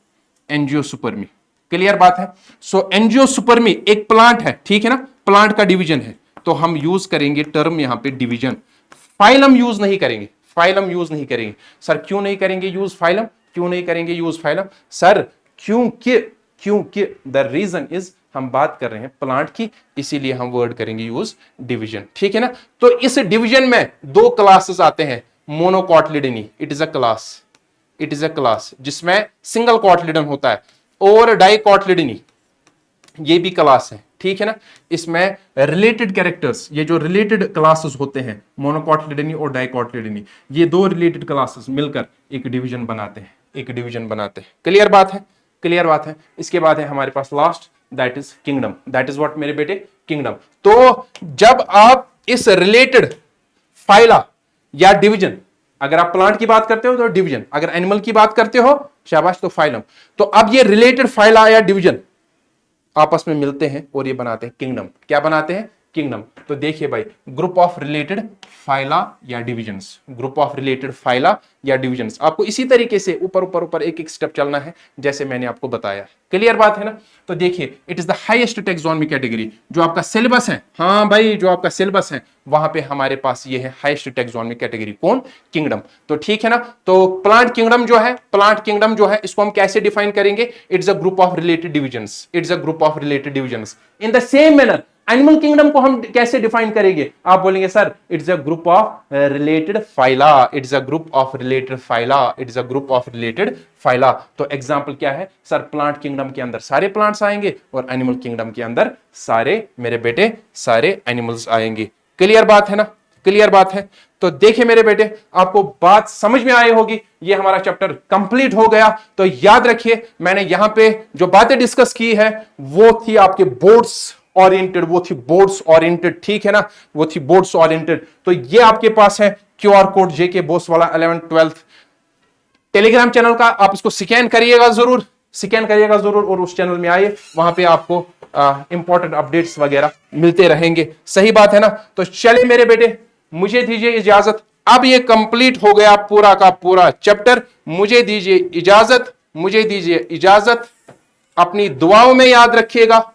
एंजियोस्पर्मी, क्लियर बात है। सो एंजियोस्पर्मी एक प्लांट है, ठीक है ना, प्लांट का डिवीजन है, तो हम यूज करेंगे टर्म यहां पे डिवीजन। फाइलम यूज नहीं करेंगे, फाइलम यूज नहीं करेंगे। सर क्यों नहीं करेंगे यूज फाइलम? क्यों नहीं करेंगे यूज फाइलम? सर क्योंकि द रीजन इज, हम बात कर रहे हैं प्लांट की, इसीलिए हम वर्ड करेंगे यूज डिवीजन, ठीक है ना। तो इस डिवीजन में दो क्लासेस आते हैं, monocotyledonae, it is a class, it is a class जिसमें सिंगल कॉटलिडन होता है, और डाइकॉटलिडनी ये भी क्लास है, ठीक है ना। इसमें रिलेटेड कैरेक्टर्स, ये जो रिलेटेड क्लासेस होते हैं मोनोकॉटलिडनी और डाइकॉटलिडनी, ये दो रिलेटेड क्लासेस मिलकर एक डिवीजन बनाते हैं, एक डिवीजन बनाते हैं। क्लियर बात है, क्लियर बात है। इसके बाद है हमारे पास last, that is kingdom, that is what मेरे बेटे, किंगडम। तो जब आप इस रिलेटेड फाइला या डिवीजन, अगर आप प्लांट की बात करते हो तो डिवीजन, अगर एनिमल की बात करते हो शाबाश तो फाइलम। तो अब ये रिलेटेड फाइला या डिवीजन आपस में मिलते हैं और ये बनाते हैं किंगडम। क्या बनाते हैं? किंगडम। तो देखिए भाई, ग्रुप ऑफ रिलेटेड फाइला या divisions, group of related phyla या डिविजन्स। आपको इसी तरीके से ऊपर ऊपर ऊपर एक एक स्टेप चलना है जैसे मैंने आपको बताया। क्लियर बात है ना। तो देखिए, it is the highest taxonomy category. जो आपका सिलेबस है, हाँ भाई, जो आपका सिलेबस है वहां पे हमारे पास ये है हाईएस्ट टेक्सोनॉमी कैटेगरी। कौन? किंगडम। तो ठीक है ना। तो प्लांट किंगडम जो है, प्लांट किंगडम जो है, इसको हम कैसे डिफाइन करेंगे? It's a group of related divisions, it's a group of related divisions. In the same manner animal kingdom को हम कैसे डिफाइन करेंगे? आप बोलेंगे sir it's a group of related phyla, it's a group of related phyla, it's a group of related phyla. तो example क्या है sir? Plant kingdom के अंदर सारे प्लांट्स आएंगे और एनिमल किंगडम के अंदर सारे, मेरे बेटे, सारे एनिमल्स आएंगे। क्लियर बात है ना, क्लियर बात है। तो देखिए मेरे बेटे, आपको बात समझ में आई होगी। ये हमारा चैप्टर कंप्लीट हो गया। तो याद रखिए, मैंने यहां पे जो बातें डिस्कस की है वो थी आपके बोर्ड्स ओरिएंटेड, वो थी बोर्ड्स ओरिएंटेड, ठीक है ना, वो थी बोर्ड्स ओरिएंटेड। तो ये आपके पास है क्यूआर कोड जेके बोस वाला 11th 12th टेलीग्राम चैनल का। आप इसको स्कैन करिएगा जरूर, स्कैन करिएगा जरूर, और उस चैनल में आइए, वहां पे आपको इंपॉर्टेंट अपडेट्स वगैरह मिलते रहेंगे। सही बात है ना। तो चलिए मेरे बेटे, मुझे दीजिए इजाजत। अब ये कंप्लीट हो गया पूरा का पूरा चैप्टर। मुझे दीजिए इजाजत, मुझे दीजिए इजाजत। अपनी दुआओं में याद रखिएगा,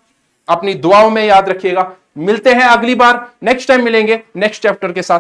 अपनी दुआओं में याद रखिएगा। मिलते हैं अगली बार, नेक्स्ट टाइम मिलेंगे नेक्स्ट चैप्टर के साथ।